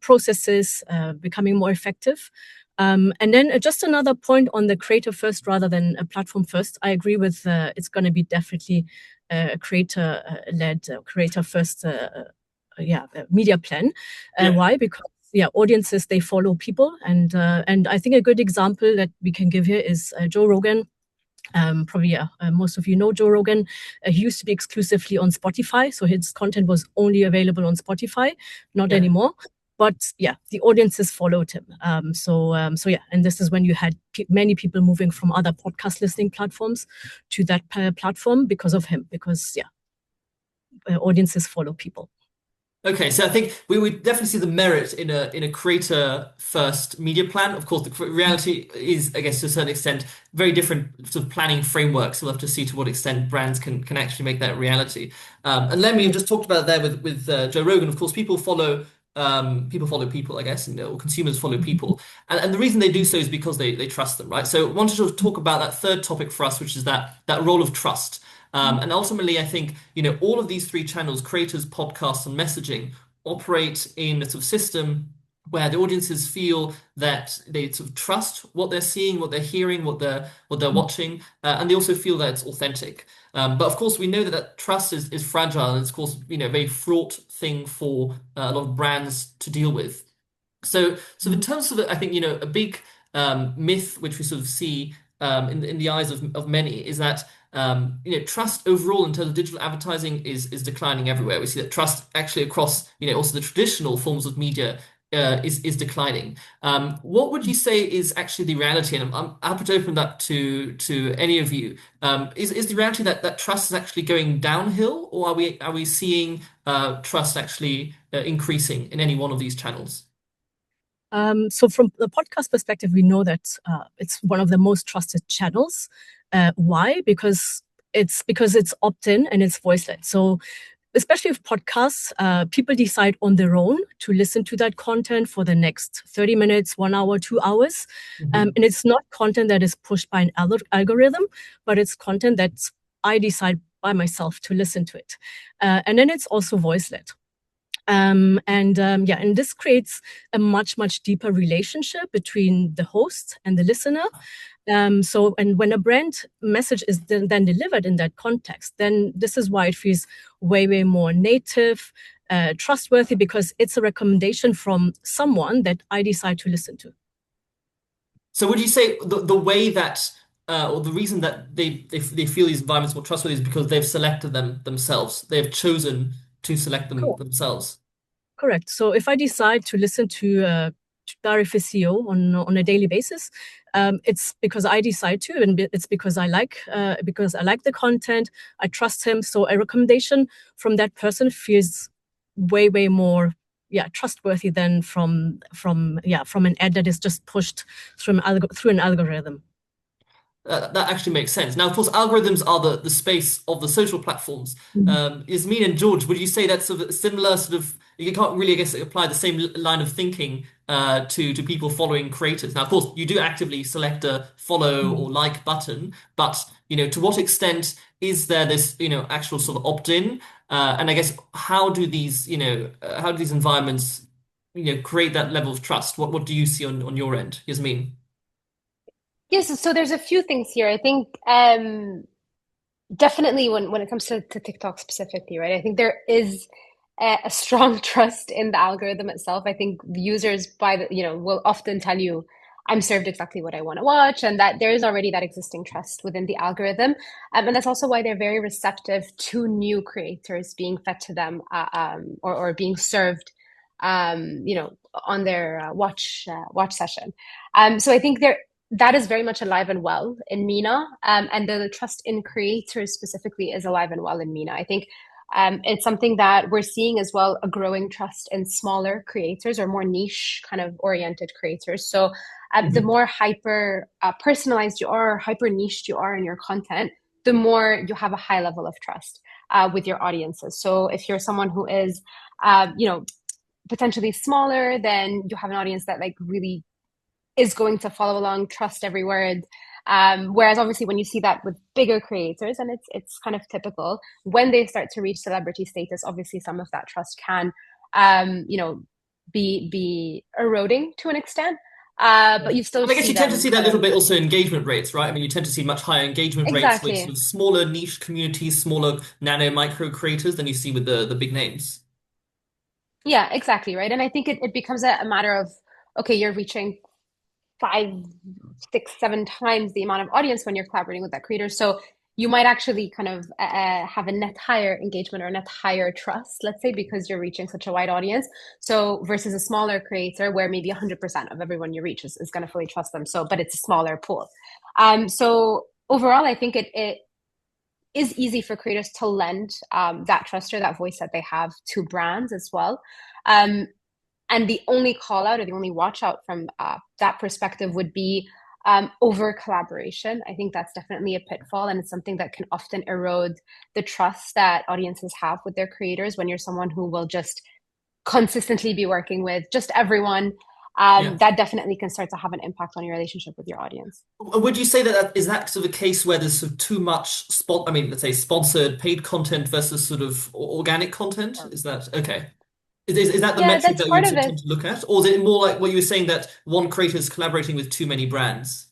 processes, becoming more effective. And then just another point on the creator first rather than a platform first. I agree with it's going to be definitely a creator-led, creator first media plan. Why? Because audiences, they follow people. And I think a good example that we can give here is Joe Rogan. Most of you know Joe Rogan. He used to be exclusively on Spotify, so his content was only available on Spotify, not anymore. But the audiences followed him. And this is when you had many people moving from other podcast listening platforms to that platform because of him. Because audiences follow people. Okay, so I think we would definitely see the merit in a creator first media plan. Of course, the reality is, I guess, to a certain extent, very different sort of planning frameworks. We'll have to see to what extent brands can actually make that reality. And Lemmy, you just talked about there with Joe Rogan. Of course, people follow people, I guess, or consumers follow people. And the reason they do so is because they trust them, right? So I wanted to talk about that third topic for us, which is that role of trust. And ultimately, I think, all of these three channels, creators, podcasts, and messaging, operate in a sort of system where the audiences feel that they sort of trust what they're seeing, what they're hearing, what they're watching, and they also feel that it's authentic. But of course, we know that trust is fragile, and it's of course, a very fraught thing for a lot of brands to deal with. So in terms of, I think, a big myth which we sort of see in the eyes of many is that trust overall in terms of digital advertising is declining everywhere. We see that trust actually across also the traditional forms of media is declining. What would you say is actually the reality? And I'm happy to open that to any of you. Is the reality that trust is actually going downhill, or are we seeing trust actually increasing in any one of these channels? So from the podcast perspective, we know that it's one of the most trusted channels. Why? Because it's because it's opt-in and it's voice-led. So especially with podcasts, people decide on their own to listen to that content for the next 30 minutes, 1 hour, 2 hours. And it's not content that is pushed by an algorithm, but it's content that I decide by myself to listen to it. And then it's also voice-led. And this creates a much, much deeper relationship between the host and the listener. And when a brand message is then delivered in that context, then this is why it feels way, way more native, trustworthy, because it's a recommendation from someone that I decide to listen to. So would you say the way that or the reason that they feel these environments more trustworthy is because they've selected them themselves. They've chosen to select them themselves. Correct. So if I decide to listen to Barry Fissio on a daily basis, it's because I decide to, and it's because I like the content. I trust him. So a recommendation from that person feels way, way more trustworthy than from an ad that is just pushed through an algorithm. That actually makes sense. Now, of course, algorithms are the space of the social platforms. Yasmin and George, would you say that's sort of a similar sort of, you can't really, I guess, apply the same line of thinking to people following creators? Now, of course, you do actively select a follow or like button, but, to what extent is there this, actual sort of opt-in? And I guess, how do these environments, create that level of trust? What do you see on your end, Yasmin? Yes, so there's a few things here. I think definitely when it comes to TikTok specifically, right? I think there is a strong trust in the algorithm itself. I think the users will often tell you, I'm served exactly what I want to watch, and that there is already that existing trust within the algorithm. And that's also why they're very receptive to new creators being fed to them or being served on their watch session. So I think that is very much alive and well in MENA, and the trust in creators specifically is alive and well in MENA. I think it's something that we're seeing as well, a growing trust in smaller creators or more niche kind of oriented creators. So the more hyper personalized you are, hyper niched you are in your content, the more you have a high level of trust with your audiences. So if you're someone who is, potentially smaller, then you have an audience that really is going to follow along, trust every word. Whereas obviously when you see that with bigger creators, and it's kind of typical, when they start to reach celebrity status, obviously some of that trust can, be eroding to an extent. But you still I guess see you tend to see that a little bit of, also engagement rates, right? I mean, you tend to see much higher engagement rates with sort of smaller niche communities, smaller nano micro creators than you see with the big names. Yeah, exactly, right. And I think it becomes a matter of, okay, you're reaching 5, 6, 7 times the amount of audience when you're collaborating with that creator. So you might actually kind of have a net higher engagement or a net higher trust, let's say, because you're reaching such a wide audience. So versus a smaller creator where maybe 100% of everyone you reach is going to fully trust them. So, but it's a smaller pool. So overall, I think it is easy for creators to lend that trust or that voice that they have to brands as well. And the only call out or the only watch out from that perspective would be over collaboration. I think that's definitely a pitfall, and it's something that can often erode the trust that audiences have with their creators when you're someone who will just consistently be working with just everyone. That definitely can start to have an impact on your relationship with your audience. Would you say that is that sort of a case where there's sort of too much let's say sponsored paid content versus sort of organic content? Is that okay? Is that the metric that you would tend to look at? Or is it more like what you were saying, that one creator is collaborating with too many brands?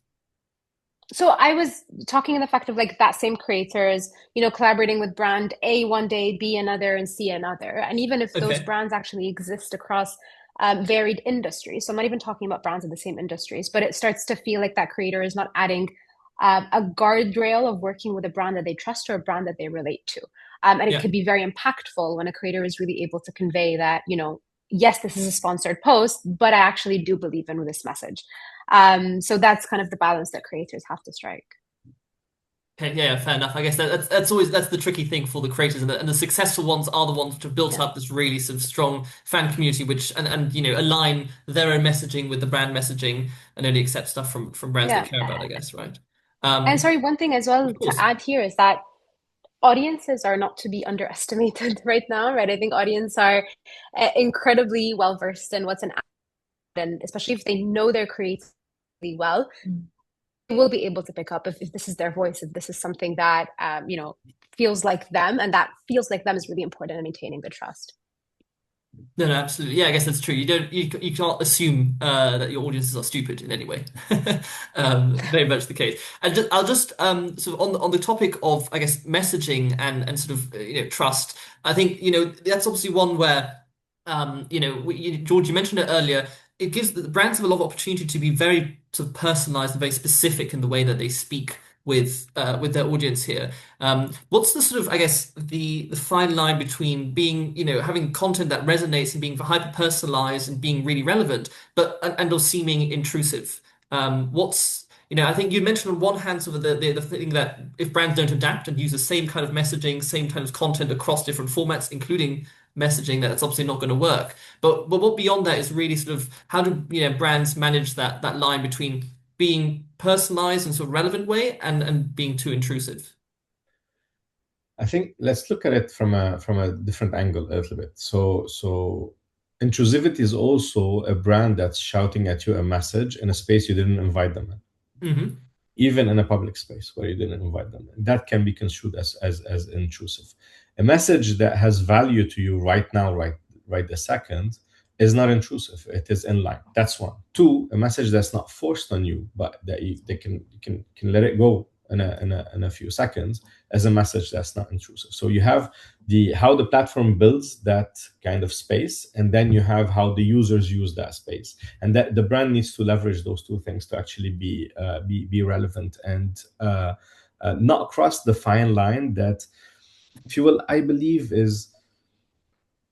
So I was talking in the fact of that same creators, collaborating with brand A one day, B another, and C another. And even if those brands actually exist across varied industries. So I'm not even talking about brands in the same industries, but it starts to feel like that creator is not adding a guardrail of working with a brand that they trust or a brand that they relate to. And it could be very impactful when a creator is really able to convey that, yes, this is a sponsored post, but I actually do believe in this message. So that's kind of the balance that creators have to strike. Okay, yeah, fair enough. I guess that's always the tricky thing for the creators, and the successful ones are the ones which have built up this really sort of strong fan community, which and align their own messaging with the brand messaging and only accept stuff from brands they care about, I guess, right? And sorry, one thing as well to add here is that audiences are not to be underestimated right now, right? I think audience are incredibly well versed in what's an ad, and especially if they know their creative really well, they will be able to pick up if this is their voice, if this is something that feels like them, and that feels like them is really important in maintaining the trust. No, absolutely. Yeah, I guess that's true. You can't assume that your audiences are stupid in any way. Very much the case. And I'll just sort of on the topic of, I guess, messaging and sort of trust. I think that's obviously one where George, you mentioned it earlier. It gives the brands have a lot of opportunity to be very sort of personalized and very specific in the way that they speak with their audience here. What's the sort of, I guess, the fine line between being, having content that resonates and being hyper personalized and being really relevant, but and or seeming intrusive? I think you mentioned on one hand sort of the thing that if brands don't adapt and use the same kind of messaging, same kind of content across different formats, including messaging, that's obviously not going to work. But what beyond that is really sort of how do brands manage that line between being personalized in sort of relevant way and being too intrusive? I think let's look at it from a different angle a little bit. So intrusivity is also a brand that's shouting at you a message in a space you didn't invite them in. Mm-hmm. Even in a public space where you didn't invite them in. That can be construed as intrusive. A message that has value to you right now, right this second, is not intrusive. It is in line. That's one. Two, a message that's not forced on you, but that they can let it go in a few seconds, as a message that's not intrusive. So you have how the platform builds that kind of space, and then you have how the users use that space, and that the brand needs to leverage those two things to actually be relevant and not cross the fine line that Fuel, I believe, is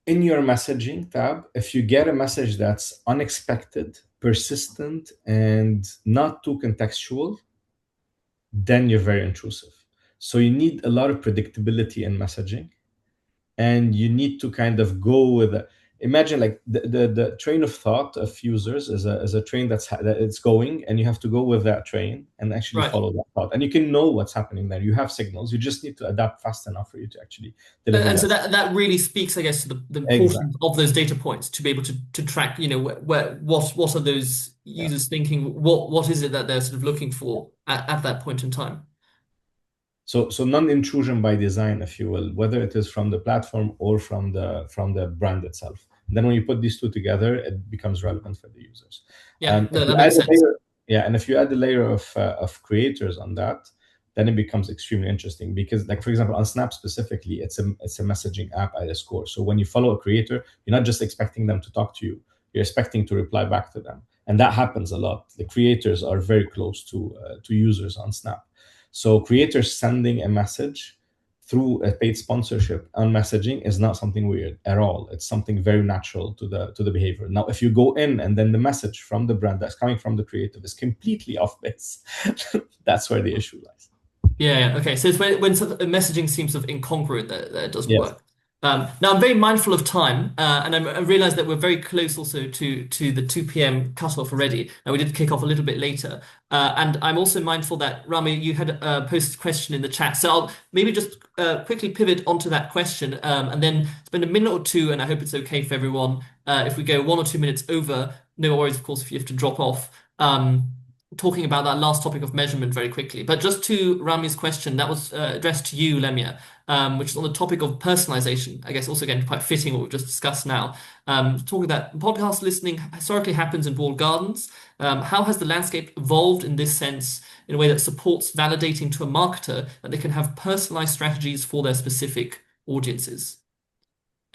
in your messaging tab. If you get a message that's unexpected, persistent, and not too contextual, then you're very intrusive. So you need a lot of predictability in messaging, and you need to kind of go with imagine like the train of thought of users is a train that it's going, and you have to go with that train and actually follow that thought, and you can know what's happening there. You have signals, you just need to adapt fast enough for you to actually deliver and so that really speaks, I guess, to the importance of those data points to be able to track what are those users thinking, what is it that they're sort of looking for at that point in time. So non-intrusion by design, if you will, whether it is from the platform or from the brand itself. And then when you put these two together, it becomes relevant for the users. Yeah, that makes sense. And if you add a layer of creators on that, then it becomes extremely interesting, because, like, for example, on Snap specifically, it's a messaging app at its core. So when you follow a creator, you're not just expecting them to talk to you, you're expecting to reply back to them. And that happens a lot. The creators are very close to users on Snap. So creators sending a message through a paid sponsorship on messaging is not something weird at all. It's something very natural to the behavior. Now, if you go in and then the message from the brand that's coming from the creative is completely off base, that's where the issue lies. Yeah. Okay. So it's when sort of messaging seems sort of incongruent that it doesn't work. Now I'm very mindful of time, and I realize that we're very close also to the 2 p.m. cutoff already. Now we did kick off a little bit later, and I'm also mindful that Rami, you had posted a question in the chat, so I'll maybe just quickly pivot onto that question, and then spend a minute or two, and I hope it's okay for everyone if we go 1 or 2 minutes over. No worries, of course, if you have to drop off. Talking about that last topic of measurement very quickly. But just to Rami's question, that was addressed to you, Lemya, which is on the topic of personalization. I guess also, again, quite fitting what we've just discussed now. Talking that podcast listening historically happens in walled gardens. How has the landscape evolved in this sense, in a way that supports validating to a marketer that they can have personalized strategies for their specific audiences?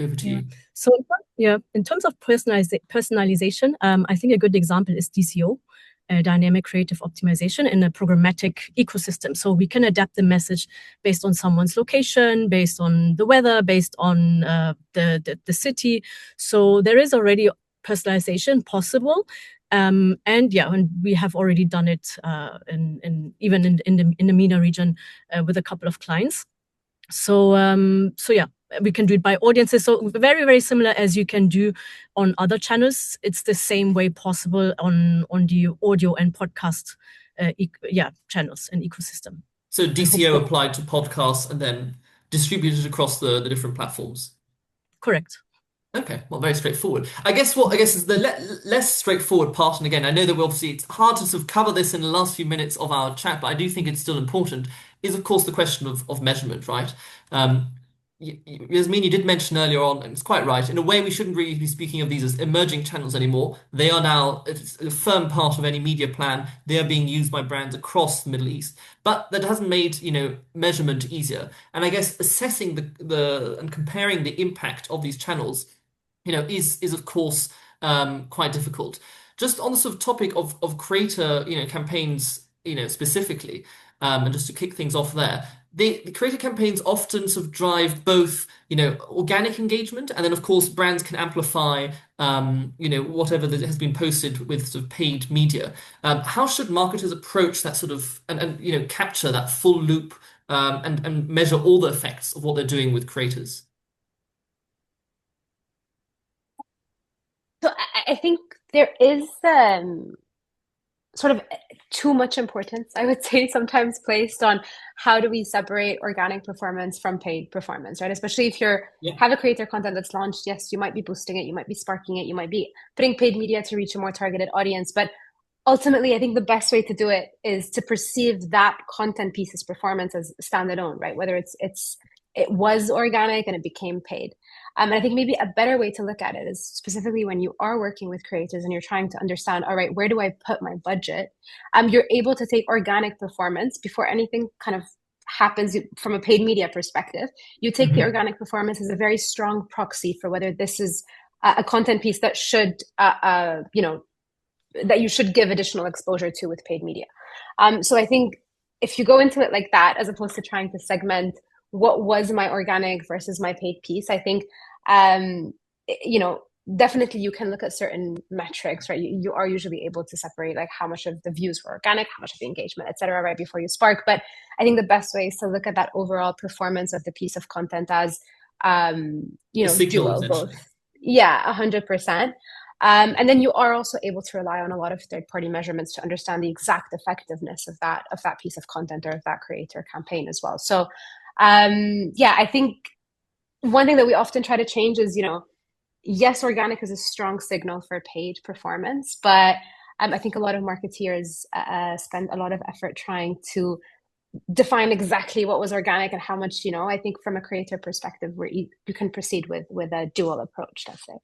Over to you. So, in terms of personalization, I think a good example is DCO. Dynamic creative optimization in a programmatic ecosystem. So we can adapt the message based on someone's location, based on the weather, based on the city. So there is already personalization possible. And we have already done it even in the MENA region with a couple of clients. So we can do it by audiences. So very, very similar as you can do on other channels. It's the same way possible on the audio and podcast channels and ecosystem. So DCO applied to podcasts, and then distributed across the different platforms? Correct. Okay, well, very straightforward. I guess what is the less straightforward part, and again, I know that it's hard to sort of cover this in the last few minutes of our chat, but I do think it's still important, is of course the question of measurement, right? Um, Yasmin, you did mention earlier on, and it's quite right, in a way we shouldn't really be speaking of these as emerging channels anymore. They are now a firm part of any media plan. They are being used by brands across the Middle East. But that hasn't made, measurement easier. And I guess assessing the and comparing the impact of these channels is of course quite difficult. Just on the sort of topic of creator, campaigns, specifically, and just to kick things off there, the creator campaigns often sort of drive both, organic engagement, and then of course brands can amplify, whatever that has been posted with sort of paid media. How should marketers approach that sort of and capture that full loop and measure all the effects of what they're doing with creators? So I think there is sort of too much importance, I would say, sometimes placed on how do we separate organic performance from paid performance, right? Especially if have a creator content that's launched, yes, you might be boosting it, you might be sparking it, you might be putting paid media to reach a more targeted audience, but ultimately, I think the best way to do it is to perceive that content piece's performance as standalone, right? Whether it was organic and it became paid. And I think maybe a better way to look at it is specifically when you are working with creators and you're trying to understand, all right, where do I put my budget? You're able to take organic performance before anything kind of happens from a paid media perspective. You take the organic performance as a very strong proxy for whether this is a content piece that should, that you should give additional exposure to with paid media. So I think if you go into it like that, as opposed to trying to segment what was my organic versus my paid piece, I think, definitely you can look at certain metrics, right? You are usually able to separate like how much of the views were organic, how much of the engagement, et cetera, right before you spark. But I think the best way is to look at that overall performance of the piece of content as, dual, both. Yeah, 100%. And then you are also able to rely on a lot of third-party measurements to understand the exact effectiveness of that piece of content or of that creator campaign as well. So I think one thing that we often try to change is, yes, organic is a strong signal for paid performance, but I think a lot of marketeers spend a lot of effort trying to define exactly what was organic and how much, I think from a creator perspective, where you can proceed with a dual approach, let's say.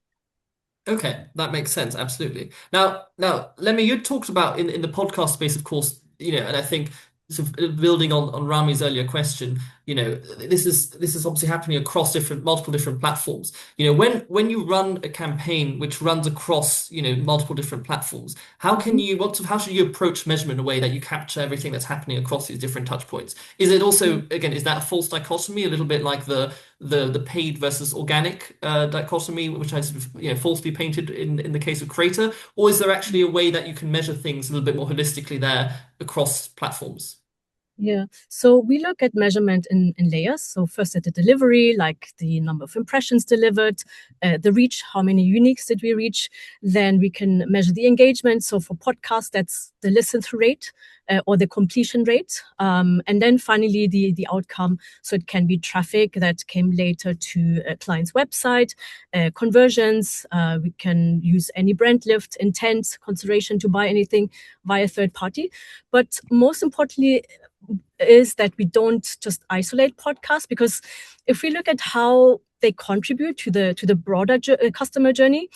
Okay, that makes sense. Absolutely. Now, Lemya, you talked about in the podcast space, of course, and I think sort of building on Rami's earlier question, this is obviously happening across multiple different platforms. When you run a campaign which runs across, multiple different platforms, how should you approach measurement in a way that you capture everything that's happening across these different touch points? Is it also, again, is that a false dichotomy, a little bit like the paid versus organic dichotomy, which I sort of, falsely painted in the case of creator, or is there actually a way that you can measure things a little bit more holistically there across platforms? Yeah, so we look at measurement in layers. So first at the delivery, like the number of impressions delivered, the reach, how many uniques did we reach? Then we can measure the engagement. So for podcasts, that's the listen-through rate or the completion rate. And then finally, the outcome. So it can be traffic that came later to a client's website, conversions. We can use any brand lift, intent, consideration to buy anything via third party. But most importantly, is that we don't just isolate podcasts, because if we look at how they contribute to the broader customer journey,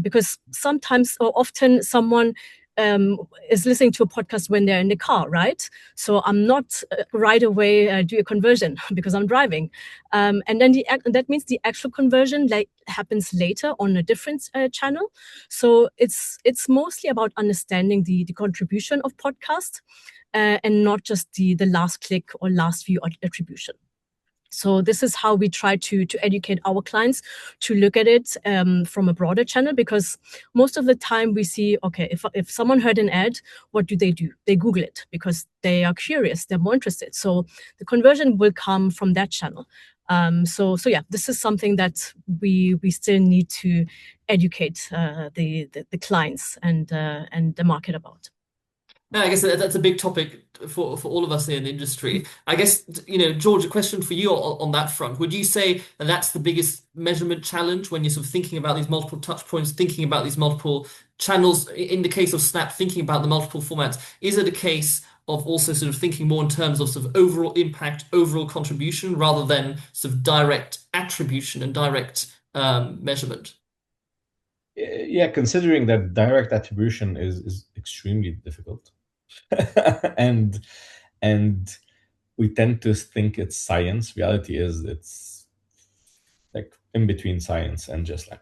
because sometimes or often someone is listening to a podcast when they're in the car, right? So I'm not right away do a conversion because I'm driving, and then that means the actual conversion happens later on a different channel. So it's mostly about understanding the contribution of podcast. And not just the last click or last view attribution. So this is how we try to educate our clients to look at it from a broader channel, because most of the time we see, okay, if someone heard an ad, what do? They Google it because they are curious, they're more interested. So the conversion will come from that channel. So yeah, this is something that we still need to educate the clients and the market about. No, I guess that's a big topic for all of us in the industry. I guess, George, a question for you on that front. Would you say that that's the biggest measurement challenge when you're sort of thinking about these multiple touch points, thinking about these multiple channels? In the case of Snap, thinking about the multiple formats, is it a case of also sort of thinking more in terms of sort of overall impact, overall contribution, rather than sort of direct attribution and direct measurement? Yeah, considering that direct attribution is extremely difficult. and and we tend to think it's science. Reality is it's like in between science and just like,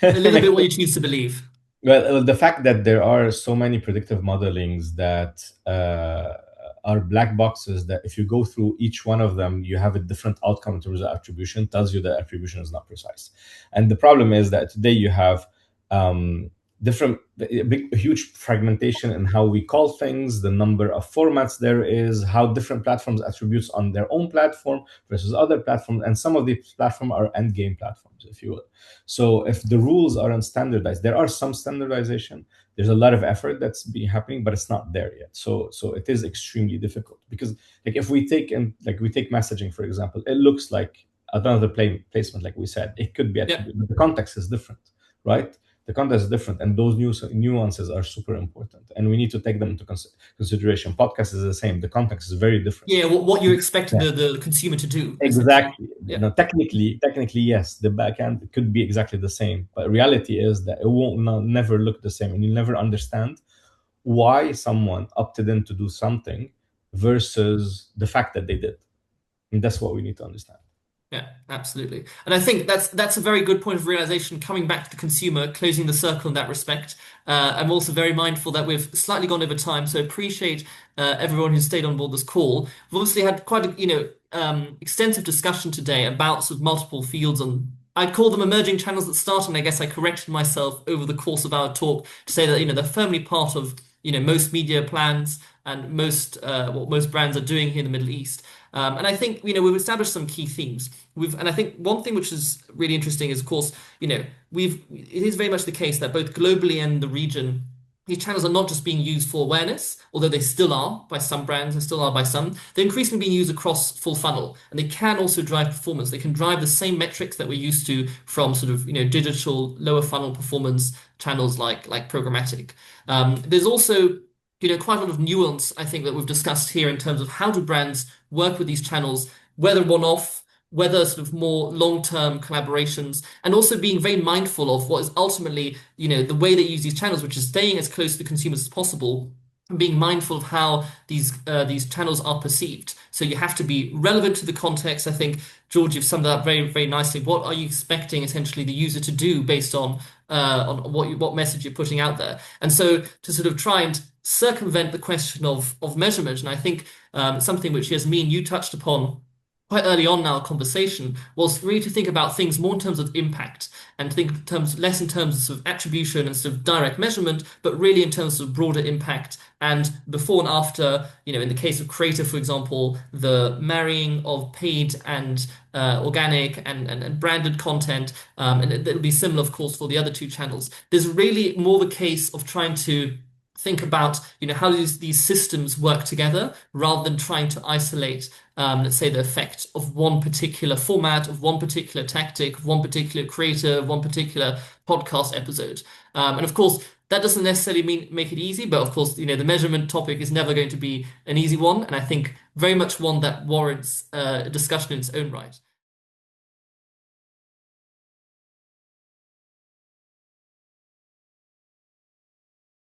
A little bit what you choose to believe. Well, the fact that there are so many predictive modelings that are black boxes, that if you go through each one of them, you have a different outcome in terms of attribution, tells you that attribution is not precise. And the problem is that today you have huge fragmentation in how we call things, the number of formats there is, how different platforms attributes on their own platform versus other platforms. And some of these platforms are end game platforms, if you will. So if the rules aren't standardized, there are some standardization. There's a lot of effort that's been happening, but it's not there yet. So it is extremely difficult because like if we take messaging, for example, it looks like another placement, like we said, it could be attributed, but the context is different, right? The context is different, and those nuances are super important, and we need to take them into consideration. Podcast is the same. The context is very different. Yeah, what you expect the consumer to do. Exactly. Yeah. Technically, yes, the backend could be exactly the same, but reality is that it won't never look the same, and you'll never understand why someone opted in to do something versus the fact that they did. And that's what we need to understand. Yeah, absolutely. And I think that's a very good point of realization, coming back to the consumer, closing the circle in that respect. I'm also very mindful that we've slightly gone over time, so appreciate everyone who stayed on board this call. We've obviously had quite a extensive discussion today about sort of multiple fields, and I'd call them emerging channels that start, and I guess I corrected myself over the course of our talk to say that they're firmly part of most media plans and what most brands are doing here in the Middle East. And I think we've established some key themes. And I think one thing which is really interesting is, of course, it is very much the case that both globally and the region, these channels are not just being used for awareness, although they still are by some brands, and still are by some. They're increasingly being used across full funnel, and they can also drive performance. They can drive the same metrics that we're used to from sort of digital lower funnel performance channels like programmatic. There's also quite a lot of nuance, I think, that we've discussed here in terms of how do brands work with these channels, whether one-off, whether sort of more long-term collaborations, and also being very mindful of what is ultimately, the way they use these channels, which is staying as close to the consumers as possible, and being mindful of how these channels are perceived. So you have to be relevant to the context. I think, George, you've summed that up very, very nicely. What are you expecting essentially the user to do based on what message you're putting out there? And so to sort of try and circumvent the question of measurement, and I think something which Yasmin, you touched upon quite early on in our conversation, was really to think about things more in terms of impact and think less in terms of sort of attribution and sort of direct measurement, but really in terms of broader impact and before and after, in the case of creative, for example, the marrying of paid and organic and branded content, and it'll be similar, of course, for the other two channels. There's really more of a case of trying to think about how these systems work together rather than trying to isolate let's say the effect of one particular format, of one particular tactic, of one particular creator, of one particular podcast episode. And of course that doesn't necessarily make it easy, but of course the measurement topic is never going to be an easy one, and I think very much one that warrants a discussion in its own right.